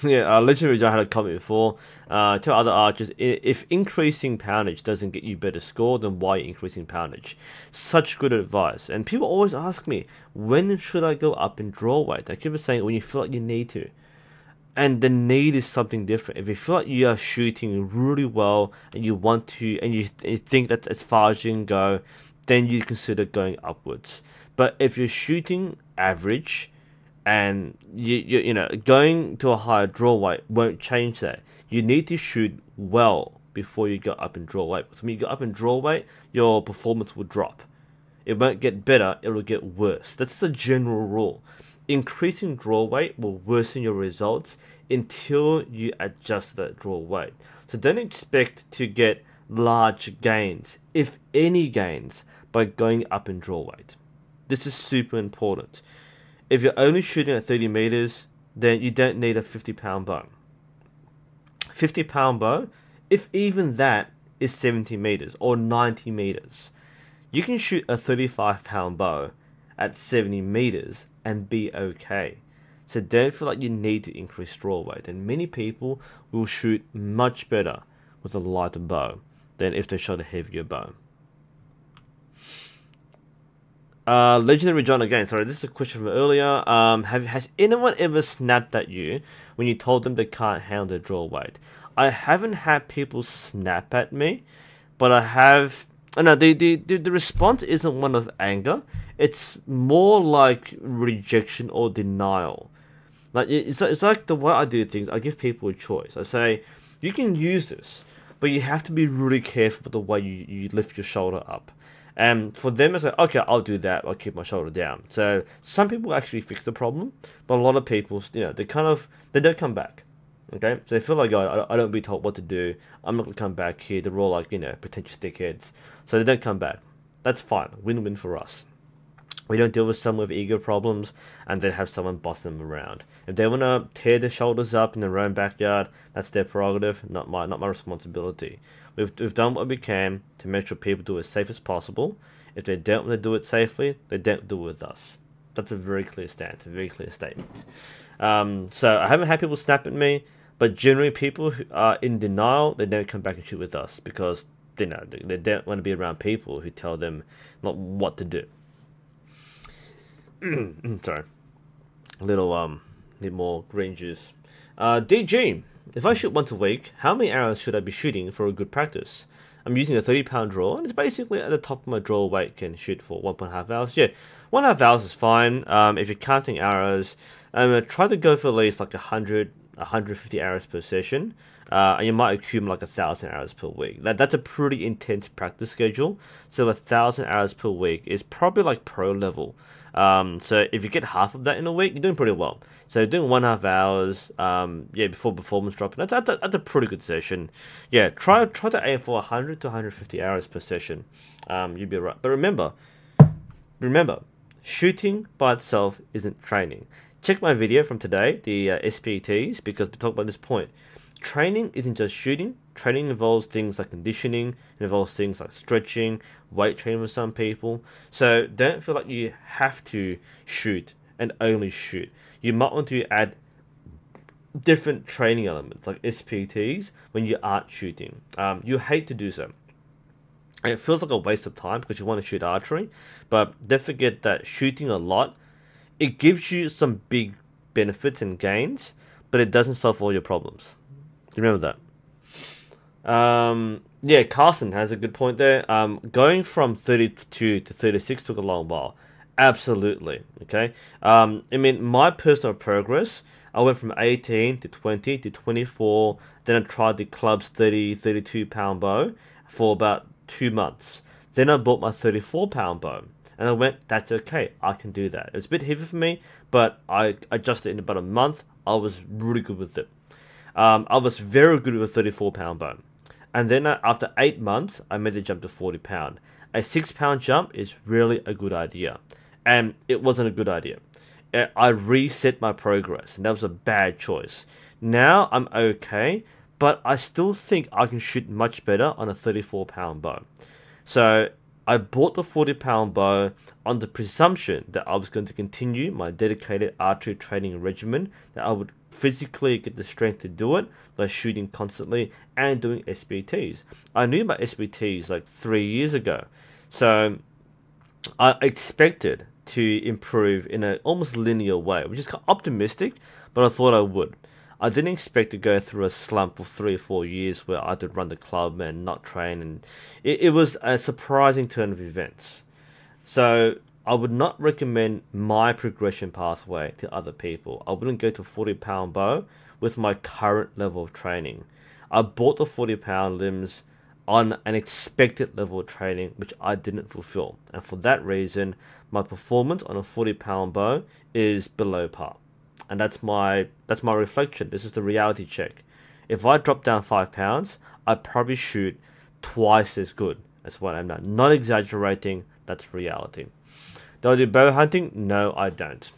A: Yeah, Legendary John had a comment before. To other archers, if increasing poundage doesn't get you better score, then why increasing poundage? Such good advice. And people always ask me, when should I go up in draw weight? I keep saying when you feel like you need to. And the need is something different. If you feel like you are shooting really well and you want to, and you think that's as far as you can go, then you consider going upwards. But if you're shooting average, and you know, going to a higher draw weight won't change that. You need to shoot well before you go up in draw weight. So when you go up in draw weight, your performance will drop. It won't get better, it will get worse. That's the general rule. Increasing draw weight will worsen your results until you adjust that draw weight. So don't expect to get large gains, if any gains, by going up in draw weight. This is super important. If you're only shooting at 30 meters, then you don't need a 50-pound bow. 50-pound bow, if even that is 70 meters or 90 meters, you can shoot a 35-pound bow at 70 meters and be okay. So don't feel like you need to increase draw weight. And many people will shoot much better with a lighter bow than if they shot a heavier bow. Legendary John again, sorry, this is a question from earlier. Has anyone ever snapped at you when you told them they can't handle their draw weight? I haven't had people snap at me, but I have. No, the response isn't one of anger. It's more like rejection or denial. Like it's like the way I do things. I give people a choice. I say, you can use this, but you have to be really careful with the way you lift your shoulder up. And for them, it's like, okay, I'll do that. I'll keep my shoulder down. So some people actually fix the problem, but a lot of people, you know, they don't come back. Okay, so they feel like, oh, I don't be told what to do. I'm not gonna come back here. They're all like, you know, pretentious dickheads. So they don't come back. That's fine. Win-win for us. We don't deal with someone with ego problems and then have someone boss them around. If they want to tear their shoulders up in their own backyard, that's their prerogative, not my responsibility. We've done what we can to make sure people do it as safe as possible. If they don't want to do it safely, they don't do it with us. That's a very clear stance, a very clear statement. So I haven't had people snap at me, but generally people who are in denial, they don't come back and shoot with us because they don't want to be around people who tell them not what to do. Sorry, a little more green juice. DG, if I shoot once a week, how many arrows should I be shooting for a good practice? I'm using a 30-pound draw, and it's basically at the top of my draw weight. Can shoot for 1.5 hours. Yeah, 1.5 hours is fine. If you're counting arrows, try to go for at least like 150 arrows per session. And you might accumulate like 1,000 arrows per week. That's a pretty intense practice schedule. So 1,000 arrows per week is probably like pro level. So if you get half of that in a week, you're doing pretty well. So doing 1.5 hours, before performance drop, that's a pretty good session. Yeah, try to aim for 100 to 150 hours per session. You'll be right. But remember, shooting by itself isn't training. Check my video from today, the SPTs, because we talked about this point. Training isn't just shooting. Training involves things like conditioning, it involves things like stretching, weight training for some people. So don't feel like you have to shoot and only shoot. You might want to add different training elements like SPTs when you aren't shooting. You hate to do so. And it feels like a waste of time because you want to shoot archery, but don't forget that shooting a lot, it gives you some big benefits and gains, but it doesn't solve all your problems. Remember that. Yeah, Carson has a good point there. Going from 32 to 36 took a long while. Absolutely. Okay. I mean, my personal progress, I went from 18 to 20 to 24. Then I tried the club's 32 pound bow for about 2 months. Then I bought my 34-pound bow. And I went, that's okay, I can do that. It was a bit heavy for me, but I adjusted in about a month. I was really good with it. I was very good with a 34-pound bow. And then after 8 months, I made the jump to 40-pound. A 6-pound jump is really a good idea. And it wasn't a good idea. I reset my progress, and that was a bad choice. Now I'm okay, but I still think I can shoot much better on a 34-pound bow. So I bought the 40-pound bow on the presumption that I was going to continue my dedicated archery training regimen, that I would physically get the strength to do it by shooting constantly and doing SBTs. I knew about SBTs like 3 years ago, so I expected to improve in an almost linear way, which is kind of optimistic, but I thought I would. I didn't expect to go through a slump of 3 or 4 years where I had to run the club and not train, and it was a surprising turn of events. So I would not recommend my progression pathway to other people. I wouldn't go to a 40-pound bow with my current level of training. I bought the 40-pound limbs on an expected level of training, which I didn't fulfill. And for that reason, my performance on a 40-pound bow is below par. And that's my reflection. This is the reality check. If I drop down 5 pounds, I probably shoot twice as good as what I'm now. Not exaggerating, that's reality. Do I do bow hunting? No, I don't.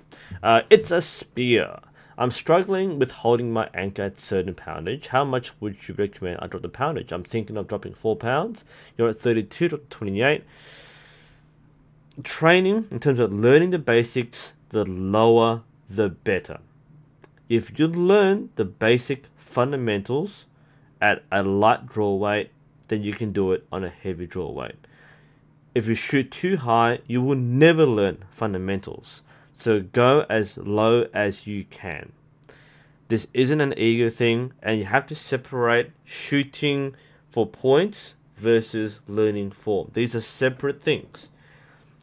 A: It's a spear. I'm struggling with holding my anchor at certain poundage. How much would you recommend I drop the poundage? I'm thinking of dropping 4 pounds. You're at 32 to 28. Training, in terms of learning the basics, the lower the better. If you learn the basic fundamentals at a light draw weight, then you can do it on a heavy draw weight. If you shoot too high, you will never learn fundamentals. So go as low as you can. This isn't an ego thing, and you have to separate shooting for points versus learning form. These are separate things.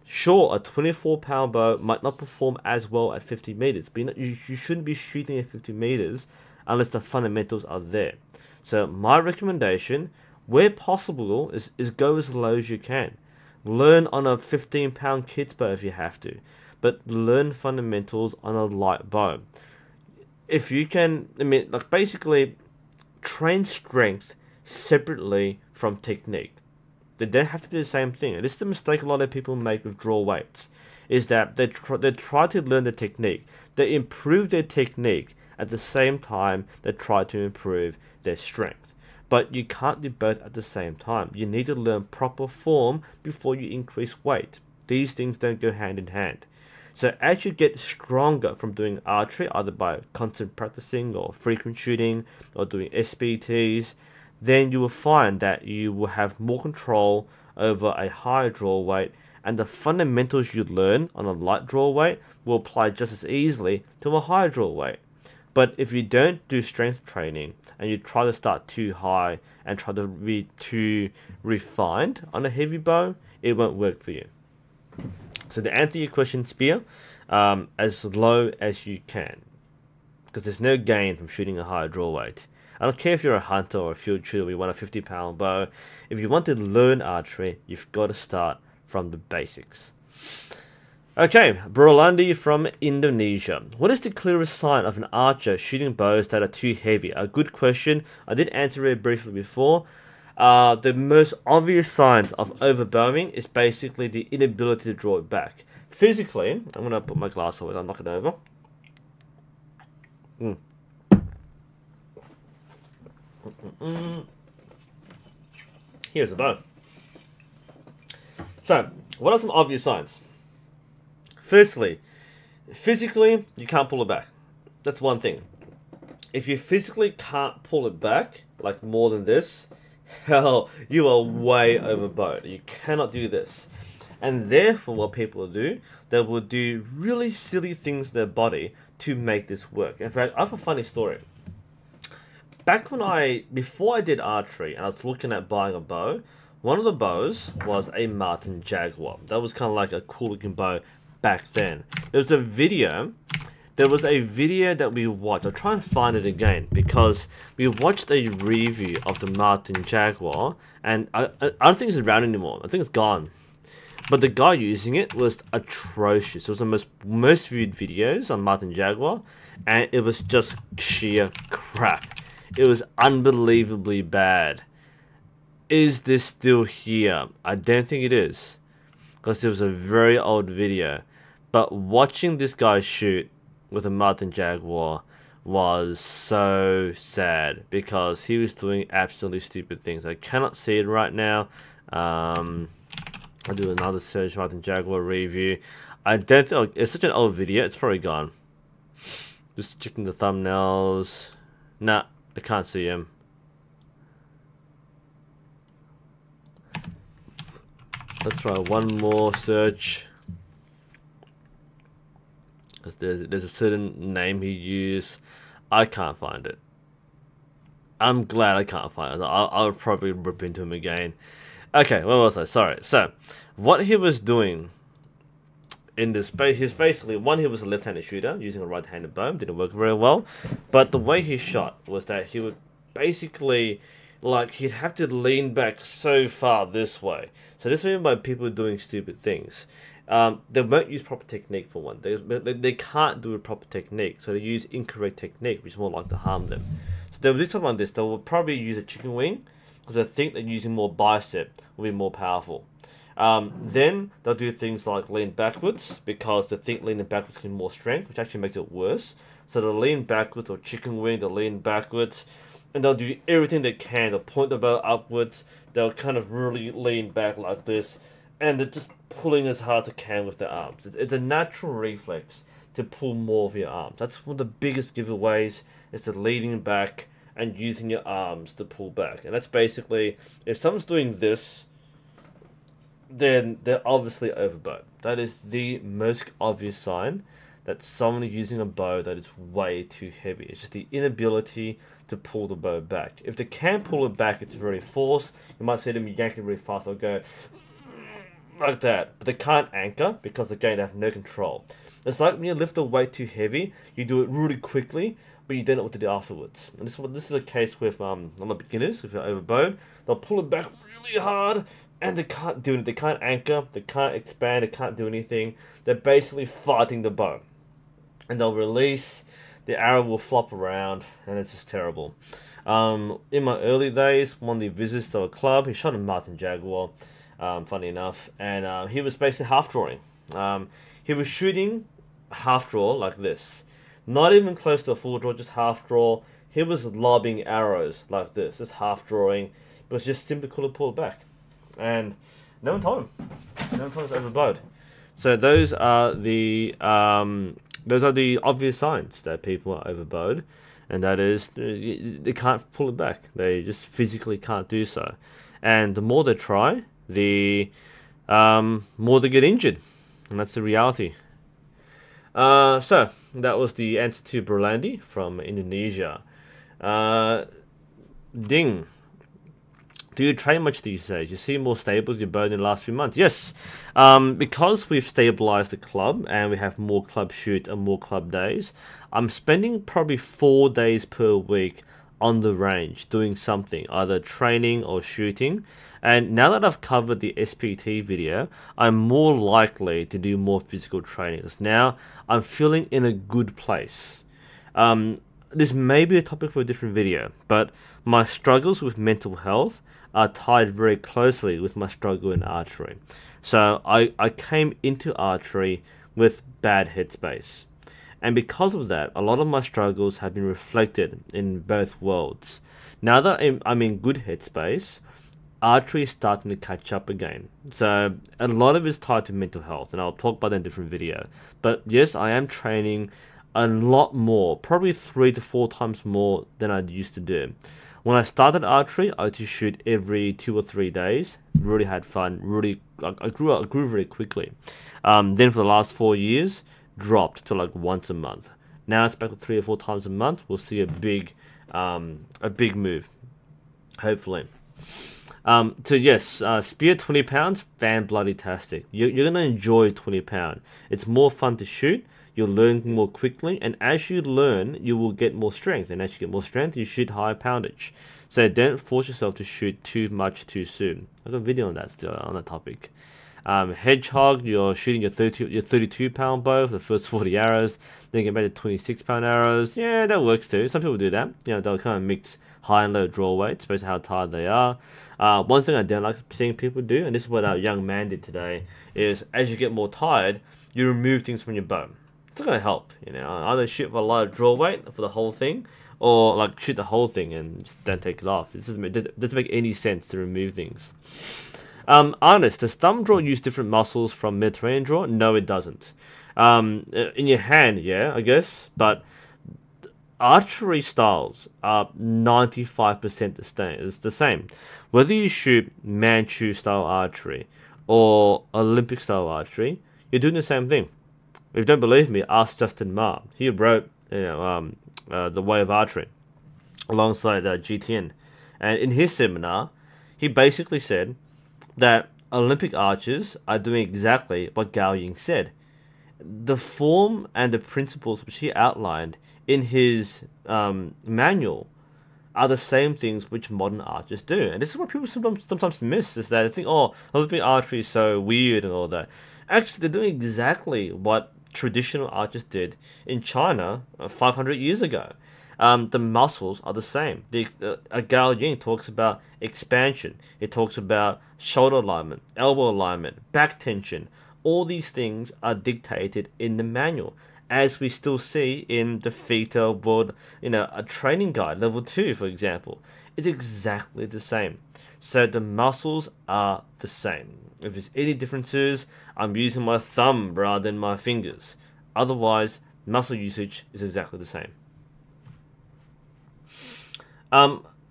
A: Sure, a 24-pound bow might not perform as well at 50 meters, but you shouldn't be shooting at 50 meters unless the fundamentals are there. So my recommendation, where possible, is go as low as you can. Learn on a 15-pound kid's bow if you have to, but learn fundamentals on a light bow. If you can, basically train strength separately from technique. They don't have to do the same thing. This is the mistake a lot of people make with draw weights. is that they try to learn the technique. They improve their technique at the same time they try to improve their strength. But you can't do both at the same time. You need to learn proper form before you increase weight. These things don't go hand in hand. So as you get stronger from doing archery, either by constant practicing or frequent shooting or doing SBTs, then you will find that you will have more control over a higher draw weight, and the fundamentals you learn on a light draw weight will apply just as easily to a higher draw weight. But if you don't do strength training and you try to start too high and try to be too refined on a heavy bow, it won't work for you. So to answer your question, Spear, as low as you can, because there's no gain from shooting a higher draw weight. I don't care if you're a hunter or a field shooter, you want a 50-pound bow. If you want to learn archery, you've got to start from the basics. Okay, Brolandi from Indonesia. What is the clearest sign of an archer shooting bows that are too heavy? A good question. I did answer it briefly before. The most obvious signs of overbowing is basically the inability to draw it back. Physically, I'm going to put my glass away, I'll knock it over. Here's the bow. So, what are some obvious signs? Firstly, physically, you can't pull it back. That's one thing. If you physically can't pull it back, like more than this, hell, you are way overbowed. You cannot do this. And therefore, what people do, they will do really silly things in their body to make this work. In fact, I have a funny story. Back when before I did archery and I was looking at buying a bow, one of the bows was a Martin Jaguar. That was kind of like a cool looking bow back then. There was a video that we watched. I'll try and find it again because we watched a review of the Martin Jaguar, and I don't think it's around anymore. I think it's gone. But the guy using it was atrocious. It was the most viewed videos on Martin Jaguar, and it was just sheer crap. It was unbelievably bad. Is this still here? I don't think it is, because it was a very old video. But watching this guy shoot with a Martin Jaguar was so sad because he was doing absolutely stupid things. I cannot see it right now. I'll do another search, Martin Jaguar review. I don't think it's such an old video, it's probably gone. Just checking the thumbnails. Nah, I can't see him. Let's try one more search. Because there's a certain name he used. I can't find it. I'm glad I can't find it. I'll probably rip into him again. Okay, where was I? Sorry. So, what he was doing in this space, he was a left-handed shooter using a right-handed bow. Didn't work very well. But the way he shot was that he would basically, like, he'd have to lean back so far this way. So this is even by people doing stupid things. They won't use proper technique for one. They can't do a proper technique, so they use incorrect technique, which is more like to harm them. So they'll do something like this. They will probably use a chicken wing, because they think that using more bicep will be more powerful. Then they'll do things like lean backwards, because they think leaning backwards gives more strength, which actually makes it worse. So they'll lean backwards, or chicken wing, they'll lean backwards, and they'll do everything they can. They'll point the bow upwards, they'll kind of really lean back like this, and they're just pulling as hard as they can with their arms. It's a natural reflex to pull more of your arms. That's one of the biggest giveaways, is the leaning back and using your arms to pull back. And that's basically, if someone's doing this, then they're obviously overbowed. That is the most obvious sign that someone is using a bow that is way too heavy. It's just the inability to pull the bow back. If they can pull it back, it's very forced. You might see them yank it really fast. They'll go like that, but they can't anchor because again they have no control. It's like when you lift a weight too heavy, you do it really quickly, but you don't know what to do afterwards. And this is a case with on the beginners. If they're overbowed, they'll pull it back really hard, and they can't do it. They can't anchor, they can't expand, they can't do anything. They're basically fighting the bow, and they'll release. The arrow will flop around, and it's just terrible. In my early days, one of the visitors to a club, he shot a Martin Jaguar. Funny enough, and he was basically half drawing. he was shooting half draw like this. Not even close to a full draw, just half draw. He was lobbing arrows like this, just half drawing, but just simply couldn't pull it back. And no one told him. No one told him to overbowed. So those are the obvious signs that people are overbowed, and that is they can't pull it back. They just physically can't do so. And the more they try, the more they get injured, and that's the reality. So that was the answer to Berlandi from Indonesia. Ding. Do you train much these days? You see more stable as your bow in the last few months? Yes. Because we've stabilized the club and we have more club shoot and more club days, I'm spending probably 4 days per week on the range doing something, either training or shooting. And now that I've covered the SPT video, I'm more likely to do more physical training. Now I'm feeling in a good place. This may be a topic for a different video, but my struggles with mental health are tied very closely with my struggle in archery. So I came into archery with bad headspace. And because of that, a lot of my struggles have been reflected in both worlds. Now that I'm in good headspace, archery is starting to catch up again. So a lot of it is tied to mental health, and I'll talk about that in a different video. But yes, I am training a lot more, probably 3 to 4 times more than I used to do. When I started archery, I used to shoot every 2 or 3 days. Really had fun. I grew very quickly. Then for the last 4 years, dropped to like once a month. Now it's back to 3 or 4 times a month. We'll see a big move, hopefully. So yes, spear 20 pounds, fan bloody tastic. You're gonna enjoy 20 pound. It's more fun to shoot. You'll learn more quickly, and as you learn, you will get more strength. And as you get more strength, you shoot higher poundage. So don't force yourself to shoot too much too soon. I've got a video on that still on that topic. Hedgehog, you're shooting your 32 pound bow for the first 40 arrows, then get back to 26 pound arrows. Yeah, that works too. Some people do that. You know, they'll kind of mix high and low draw weights based on how tired they are. One thing I don't like seeing people do, and this is what our young man did today, is as you get more tired, you remove things from your bow. It's not going to help, you know. Either shoot for a lot of draw weight for the whole thing, or like shoot the whole thing and just don't take it off. It doesn't make any sense to remove things. Honest, does thumb draw use different muscles from Mediterranean draw? No, it doesn't. In your hand, yeah, I guess, but archery styles are 95% the same. Whether you shoot Manchu style archery or Olympic style archery, you're doing the same thing. If you don't believe me, ask Justin Ma. He wrote, The Way of Archery alongside GTN, and in his seminar, he basically said that Olympic archers are doing exactly what Gao Ying said. The form and the principles which he outlined in his manual are the same things which modern archers do. And this is what people sometimes miss, is that they think, oh, Olympic archery is so weird and all that. Actually, they're doing exactly what traditional archers did in China 500 years ago. The muscles are the same. Gao Ying talks about expansion. It talks about shoulder alignment, elbow alignment, back tension. All these things are dictated in the manual, as we still see in the FITA World, a training guide, level 2, for example. It's exactly the same. So the muscles are the same. If there's any differences, I'm using my thumb rather than my fingers. Otherwise, muscle usage is exactly the same.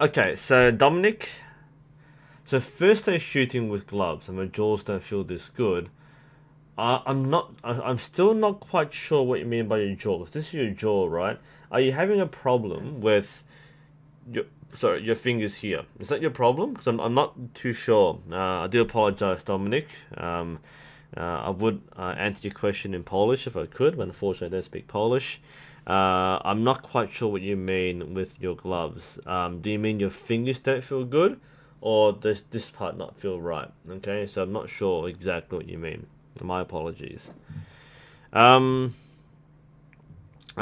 A: Okay, so Dominic. So first day shooting with gloves, and my jaws don't feel this good. I'm still not quite sure what you mean by your jaw. This is your jaw, right? Are you having a problem with your fingers here? Is that your problem? Because I'm not too sure. I do apologize, Dominic. I would answer your question in Polish if I could, but unfortunately I don't speak Polish. I'm not quite sure what you mean with your gloves. Do you mean your fingers don't feel good, or does this part not feel right? Okay, so I'm not sure exactly what you mean. My apologies.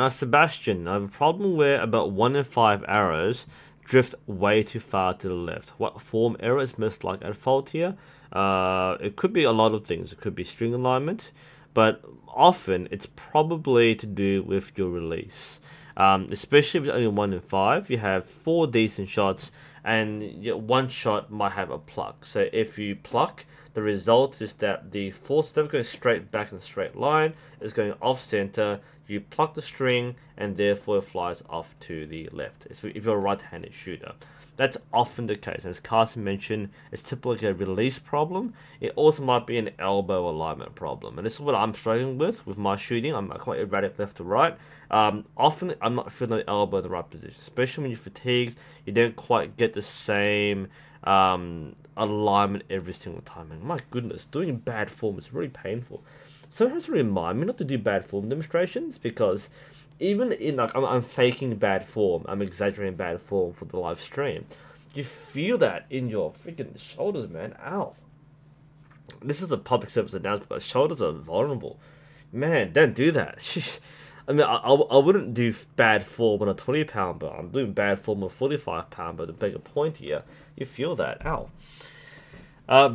A: Sebastian, I have a problem where about 1 in 5 arrows drift way too far to the left. What form error is most likely at fault here? It could be a lot of things. It could be string alignment, but often it's probably to do with your release. Especially if it's only 1 in 5, you have 4 decent shots, and one shot might have a pluck. So if you pluck, the result is that the force, instead of going straight back in a straight line, is going off center. You pluck the string, and therefore it flies off to the left. If you're a right-handed shooter. That's often the case. As Carson mentioned, it's typically a release problem. It also might be an elbow alignment problem. And this is what I'm struggling with my shooting. I'm quite erratic left to right. Often, I'm not feeling the elbow in the right position. Especially when you're fatigued, you don't quite get the same alignment every single time. And my goodness, doing bad form is really painful. So it has to remind me not to do bad form demonstrations, because even in, like, I'm faking bad form, I'm exaggerating bad form for the live stream. You feel that in your freaking shoulders, man. Ow. This is a public service announcement, but shoulders are vulnerable. Man, don't do that. I mean, I wouldn't do bad form on a 20-pounder. I'm doing bad form on a 45-pounder. The bigger point here, you feel that. Ow.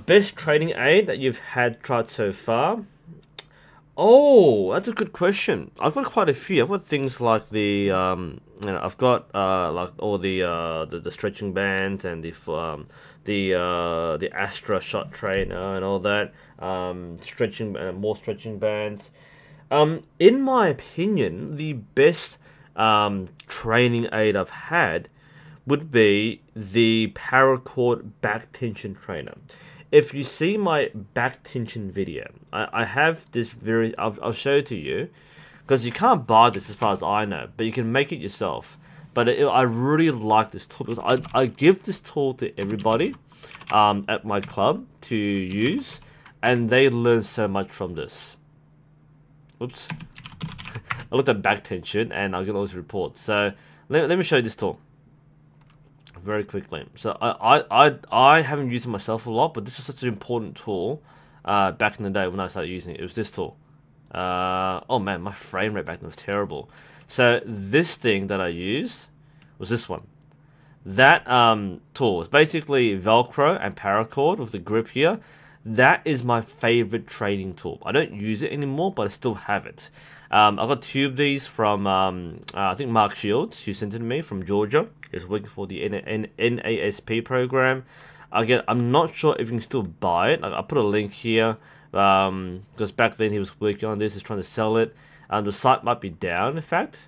A: Best training aid that you've tried so far? Oh, that's a good question. I've got quite a few. I've got things like the I've got like all the stretching bands and the Astra shot trainer and all that. More stretching bands. In my opinion, the best training aid I've had would be the paracord back tension trainer. If you see my back tension video, I have this I'll show it to you, because you can't buy this as far as I know, but you can make it yourself. But I really like this tool, because I give this tool to everybody at my club to use, and they learn so much from this. Oops. I looked at back tension, and I get all these reports. So let me show you this tool very quickly. So I haven't used it myself a lot, but this was such an important tool back in the day when I started using it. It was this tool. Oh man, my frame rate back then was terrible. So this thing that I used was this one. That tool is basically Velcro and paracord with the grip here. That is my favorite training tool. I don't use it anymore, but I still have it. I got 2 of these from I think Mark Shields, who sent it to me from Georgia. He's working for the NASP program. Again, I'm not sure if you can still buy it. I'll put a link here, because back then he was working on this. He's trying to sell it. The site might be down, in fact.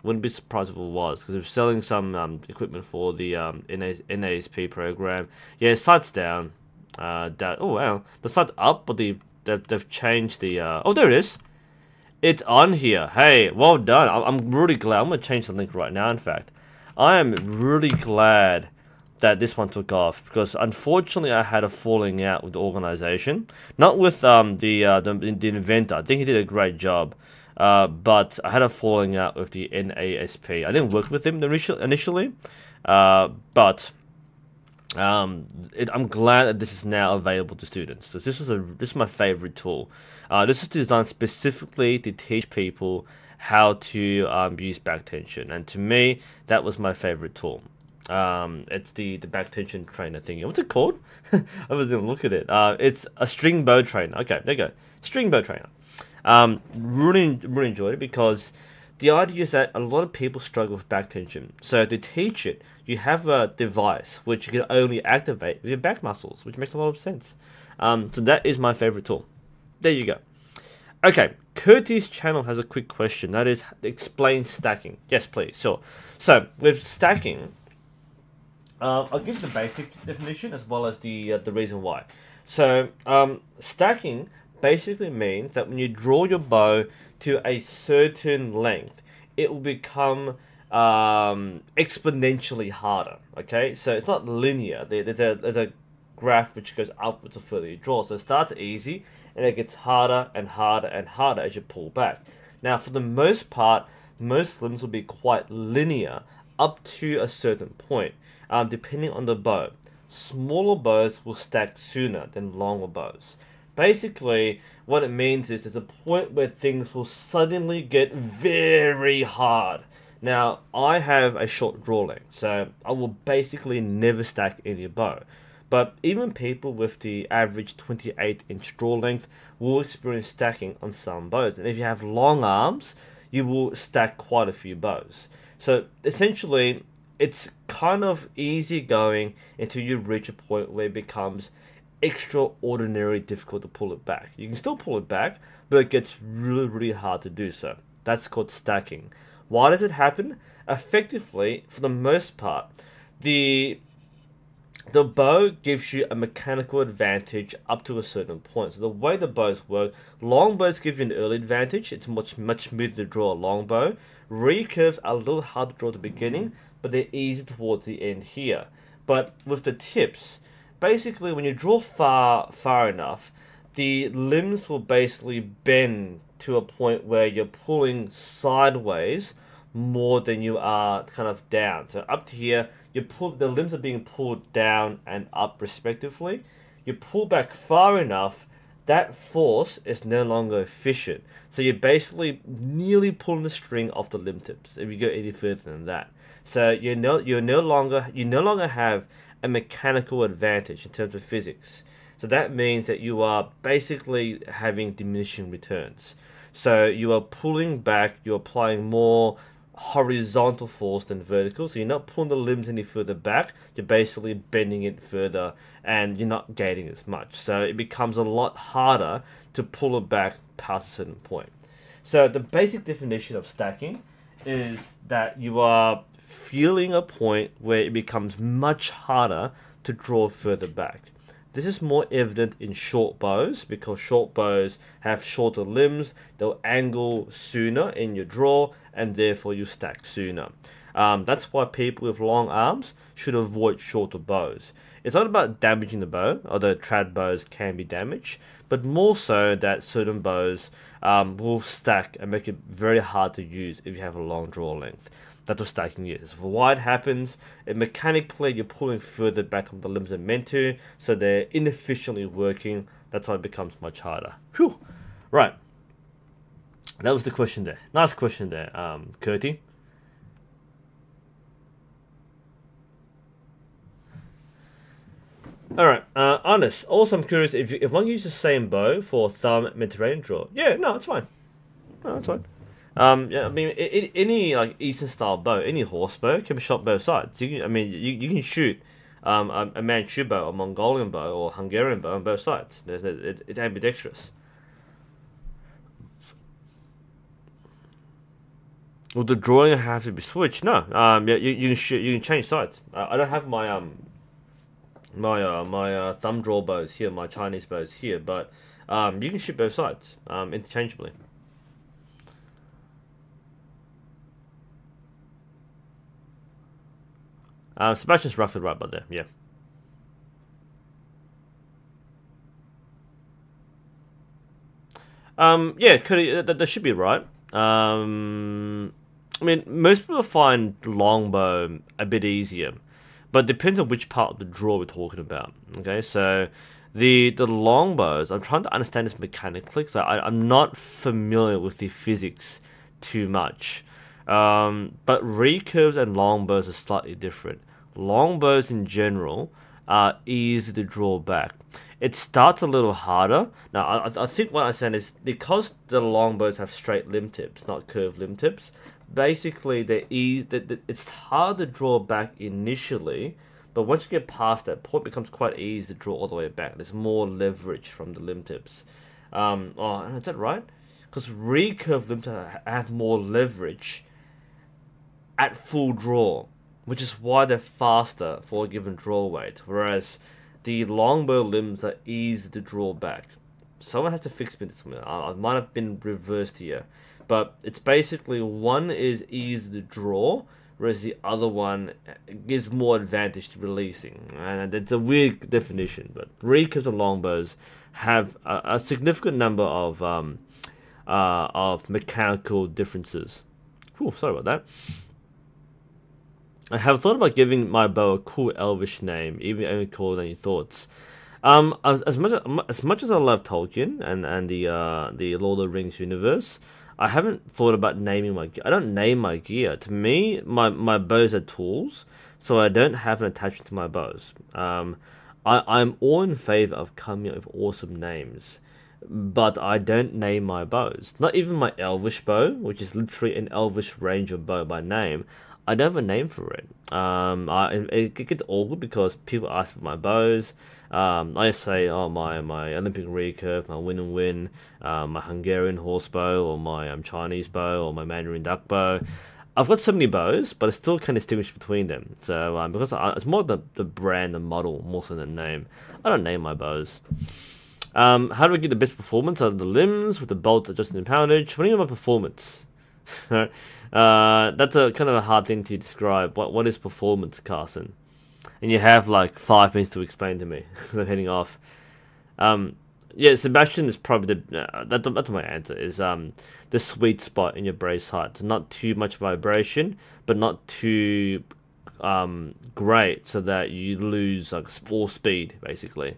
A: Wouldn't be surprised if it was, because they're selling some equipment for the NASP program. Yeah, site's down. Oh wow, the site's up, but they've changed the. Oh, there it is. It's on here. Hey, well done. I'm really glad. I'm gonna change the link right now. In fact, I am really glad that this one took off, because unfortunately I had a falling out with the organization, not with the inventor. I think he did a great job, but I had a falling out with the NASP. I didn't work with him initially, but I'm glad that this is now available to students. So this is my favorite tool. This is designed specifically to teach people how to use back tension, and to me that was my favorite tool. It's the back tension trainer thingy. What's it called? I was gonna look at it. It's a string bow trainer. Okay, there you go. String bow trainer. Really enjoyed it, because the idea is that a lot of people struggle with back tension. So to teach it, you have a device which you can only activate with your back muscles, which makes a lot of sense. So that is my favorite tool. There you go. Okay, Curtis Channel has a quick question. That is, explain stacking. Yes, please. Sure. So with stacking, I'll give the basic definition as well as the reason why. So stacking basically means that when you draw your bow to a certain length, it will become exponentially harder. Okay, so it's not linear. There's a graph which goes upwards the further you draw. So it starts easy, and it gets harder and harder and harder as you pull back. Now, for the most part, most limbs will be quite linear up to a certain point, depending on the bow. Smaller bows will stack sooner than longer bows. Basically, what it means is there's a point where things will suddenly get very hard. Now, I have a short draw length, so I will basically never stack any bow. but even people with the average 28-inch draw length will experience stacking on some bows. And if you have long arms, you will stack quite a few bows. So essentially, it's kind of easy going until you reach a point where it becomes extraordinarily difficult to pull it back. You can still pull it back, but it gets really, really hard to do so. That's called stacking. Why does it happen? Effectively, for the most part, the bow gives you a mechanical advantage up to a certain point. So the way the bows work, long bows give you an early advantage. It's much smoother to draw a long bow. Recurves are a little hard to draw at the beginning, but they're easy towards the end here. But with the tips, basically when you draw far enough, the limbs will basically bend to a point where you're pulling sideways more than you are kind of down. So up to here, the limbs are being pulled down and up respectively. You pull back far enough, that force is no longer efficient. So you're basically nearly pulling the string off the limb tips if you go any further than that. So you no longer have a mechanical advantage in terms of physics. So that means that you are basically having diminishing returns. So you are pulling back, you're applying more horizontal force than vertical, so you're not pulling the limbs any further back, you're basically bending it further and you're not gaining as much. So it becomes a lot harder to pull it back past a certain point. So the basic definition of stacking is that you are feeling a point where it becomes much harder to draw further back. This is more evident in short bows because short bows have shorter limbs, they'll angle sooner in your draw and therefore you stack sooner. That's why people with long arms should avoid shorter bows. It's not about damaging the bow, although trad bows can be damaged, but more so that certain bows will stack and make it very hard to use if you have a long draw length. That's what stacking is. For why it happens, mechanically you're pulling further back than the limbs are meant to, so they're inefficiently working. That's why it becomes much harder. Whew. Right. That was the question there. Nice question there, Curty. Alright, honest. Also, I'm curious if one uses the same bow for thumb Mediterranean draw. Yeah, no, it's fine. No, it's fine. Yeah, I mean, any like Eastern style bow, any horse bow can be shot both sides. You can shoot a Manchu bow, a Mongolian bow, or Hungarian bow on both sides. It's ambidextrous. Will the drawing have to be switched? No. Yeah, you can shoot. You can change sides. I don't have my my thumb draw bows here, my Chinese bows here, but you can shoot both sides interchangeably. Sebastian's roughly right about there, yeah. Yeah, that should be right. I mean, most people find longbow a bit easier, but it depends on which part of the draw we're talking about. Okay, so the longbows, I'm trying to understand this mechanically because I'm not familiar with the physics too much. But recurves and longbows are slightly different. Longbows in general are easy to draw back. It starts a little harder. Now, I think what I'm saying is because the longbows have straight limb tips, not curved limb tips, basically it's hard to draw back initially, but once you get past that point, it becomes quite easy to draw all the way back. There's more leverage from the limb tips. Oh, is that right? Because recurved limb tips have more leverage at full draw, which is why they're faster for a given draw weight, whereas the longbow limbs are easy to draw back. Someone has to fix me this one. I might have been reversed here, but it's basically one is easy to draw, whereas the other one gives more advantage to releasing, and it's a weird definition. But recurves and longbows have a significant number of mechanical differences. Ooh, sorry about that. I have thought about giving my bow a cool elvish name, even only cooler than your thoughts. As much as I love Tolkien and the Lord of the Rings universe, I haven't thought about naming my gear. I don't name my gear. To me, my bows are tools, so I don't have an attachment to my bows. I'm all in favor of coming up with awesome names, but I don't name my bows. Not even my Elvish bow, which is literally an Elvish Ranger bow by name. I don't have a name for it. It gets awkward because people ask for my bows. I say, oh, my Olympic recurve, my win and win, my Hungarian horse bow, or my Chinese bow, or my Mandarin duck bow. I've got so many bows, but I still can't distinguish between them. So because it's more the brand, the model, more so than the name. I don't name my bows. How do I get the best performance out of the limbs with the bolt adjusted in poundage? What do you mean by performance? That's a kind of a hard thing to describe. What is performance, Carson? And you have like 5 minutes to explain to me because I'm heading off. Yeah, Sebastian is probably that's my answer is the sweet spot in your brace height. So not too much vibration, but not too great so that you lose like full speed basically.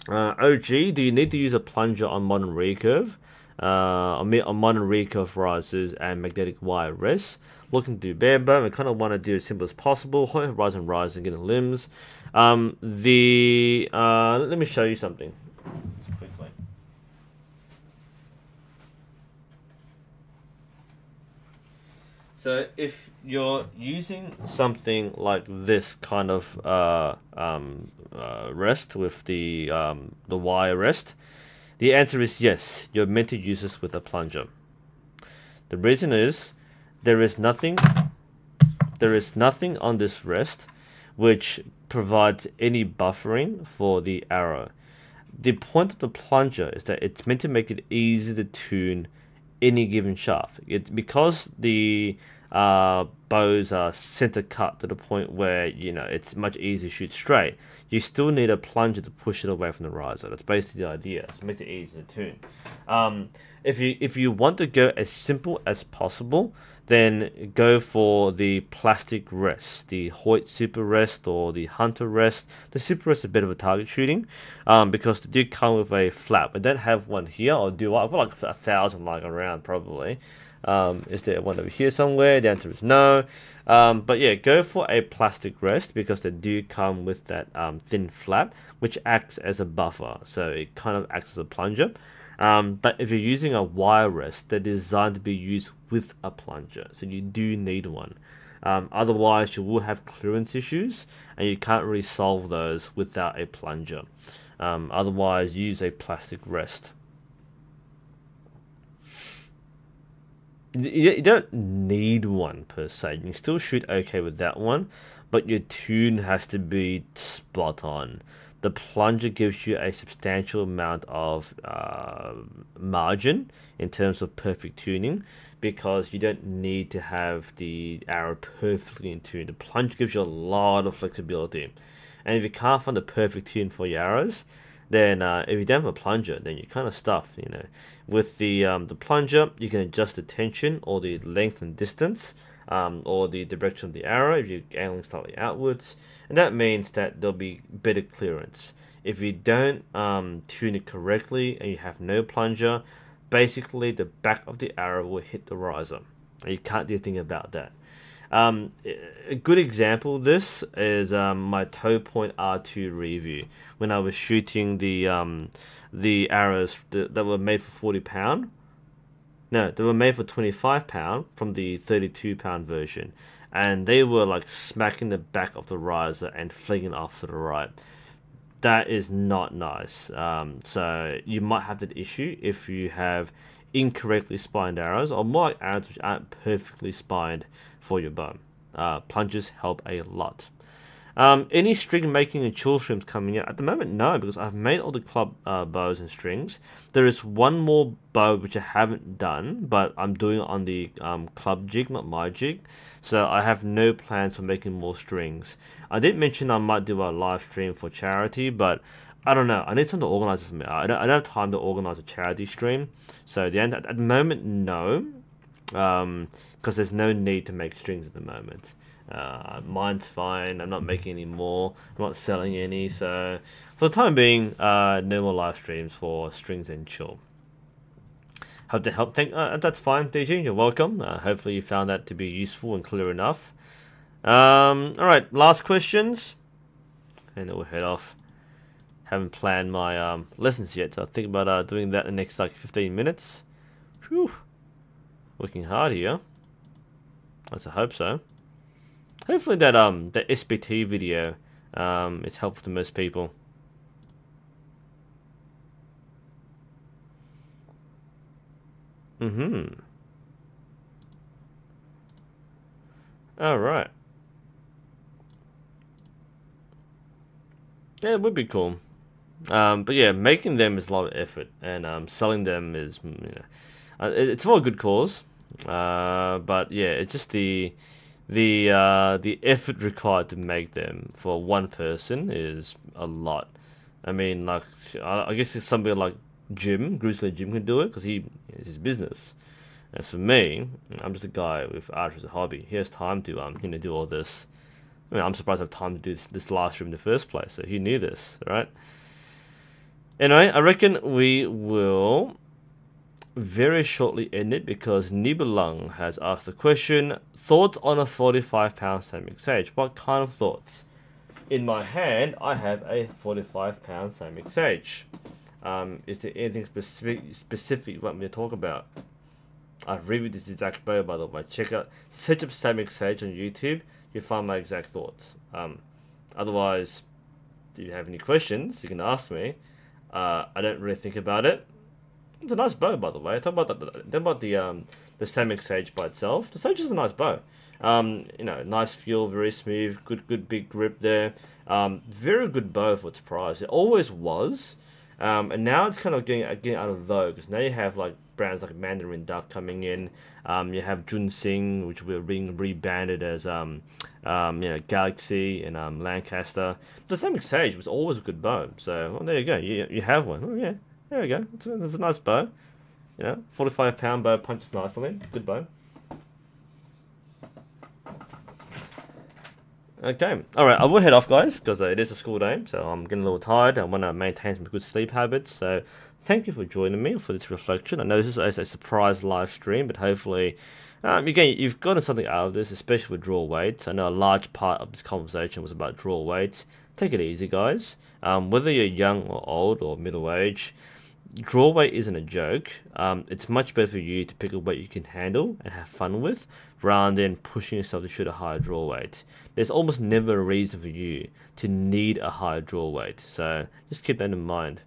A: OG, do you need to use a plunger on modern recurve? On modern recurve risers and magnetic wire rests. Looking to do bare bone, I kind of want to do as simple as possible. Horizon rise and get the limbs. Let me show you something quickly. So if you're using something like this kind of rest with the wire rest, the answer is yes. You're meant to use this with a plunger. The reason is there is nothing on this rest which provides any buffering for the arrow. The point of the plunger is that it's meant to make it easy to tune any given shaft. Because the bows are center cut to the point where it's much easier to shoot straight. You still need a plunger to push it away from the riser. That's basically the idea. So it makes it easy to tune. If you want to go as simple as possible, then go for the plastic rest, the Hoyt Super Rest or the Hunter Rest. The Super Rest is a bit of a target shooting because they do come with a flap. I don't have one here, or do I? I've got like 1,000 lying around probably. Is there one over here somewhere? The answer is no. But yeah, go for a plastic rest because they do come with that thin flap, which acts as a buffer. So it kind of acts as a plunger. But if you're using a wire rest, they're designed to be used with a plunger. So you do need one. Otherwise, you will have clearance issues, and you can't really solve those without a plunger. Otherwise, use a plastic rest. You don't need one per se. You can still shoot okay with that one, but your tune has to be spot on. The plunger gives you a substantial amount of margin in terms of perfect tuning, because you don't need to have the arrow perfectly in tune. The plunger gives you a lot of flexibility, and if you can't find the perfect tune for your arrows, then if you don't have a plunger, then you're kind of stuffed. With the plunger, you can adjust the tension or the length and distance, or the direction of the arrow if you're angling slightly outwards, and that means that there'll be better clearance. If you don't tune it correctly and you have no plunger, basically the back of the arrow will hit the riser, and you can't do anything about that. A good example of this is my toe point R2 review when I was shooting the arrows that were made for £40. No, they were made for £25 from the 32-pound version, and they were like smacking the back of the riser and flinging off to the right. That is not nice. So you might have that issue if you have incorrectly spined arrows, or more like arrows which aren't perfectly spined for your bow. Plungers help a lot. Any string making and chill streams coming out? At the moment, no, because I've made all the club bows and strings. There is one more bow which I haven't done, but I'm doing it on the club jig, not my jig. So I have no plans for making more strings. I did mention I might do a live stream for charity, but I don't know. I need someone to organize it for me. I don't have time to organize a charity stream. So at the moment, no, because there's no need to make strings at the moment. Mine's fine. I'm not making any more. I'm not selling any. So for the time being, no more live streams for strings and chill. Hope to help. That's fine, DG. You're welcome. Hopefully you found that to be useful and clear enough. Alright, last questions. And then we'll head off. Haven't planned my lessons yet, so I'll think about doing that in the next like 15 minutes. Whew. Working hard here. I hope so. Hopefully that the SBT video is helpful to most people. Alright. Yeah, it would be cool. But yeah, making them is a lot of effort, and selling them is, you know, it's for a good cause. But yeah, it's just the effort required to make them for one person is a lot. I mean, like, I guess it's somebody like Grizzly Jim can do it because it's his business. As for me, I'm just a guy with art as a hobby. He has time to do all this. I mean, I'm surprised I have time to do this live stream in the first place. So he knew this, right? Anyway, I reckon we will very shortly end it because Nibelung has asked the question: thoughts on a 45-pound Samick Sage? What kind of thoughts? In my hand, I have a 45-pound Samick Sage. Is there anything specific you want me to talk about? I've reviewed this exact bow, by the way. Check out Search up Samick Sage on YouTube. You'll find my exact thoughts. Otherwise, if you have any questions, you can ask me. I don't really think about it. It's a nice bow, by the way. Talk about the Samick Sage by itself. The Sage is a nice bow. You know, nice feel, very smooth, good big grip there. Very good bow for its price. It always was. And now it's kind of getting out of vogue because now you have like brands like Mandarin Duck coming in. You have Junsing, which we're being rebranded as you know, Galaxy and Lancaster. The Samick Sage was always a good bow. So well, there you go. You have one. Oh yeah, there we go. It's a nice bow. You know, 45-pound bow, punches nicely. Good bow. Okay, alright, I will head off, guys, because it is a school day, so I'm getting a little tired. I want to maintain some good sleep habits, so thank you for joining me for this reflection. I know this is a surprise live stream, but hopefully, again, you've gotten something out of this, especially with draw weights. I know a large part of this conversation was about draw weights. Take it easy, guys. Whether you're young or old or middle-aged, draw weight isn't a joke. It's much better for you to pick a weight you can handle and have fun with, rather than pushing yourself to shoot a higher draw weight. There's almost never a reason for you to need a higher draw weight, so just keep that in mind.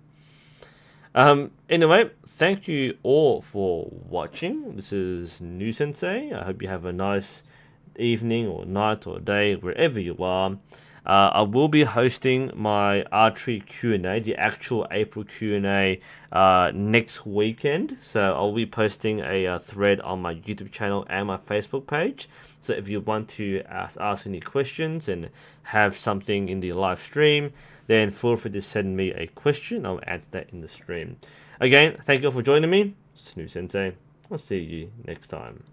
A: Anyway, thank you all for watching. This is NUSensei. I hope you have a nice evening or night or day wherever you are. I will be hosting my Archery Q&A, the actual April Q&A, next weekend. So I'll be posting a thread on my YouTube channel and my Facebook page. So if you want to ask any questions and have something in the live stream, then feel free to send me a question. I'll answer that in the stream. Again, thank you all for joining me. It's NUSensei. I'll see you next time.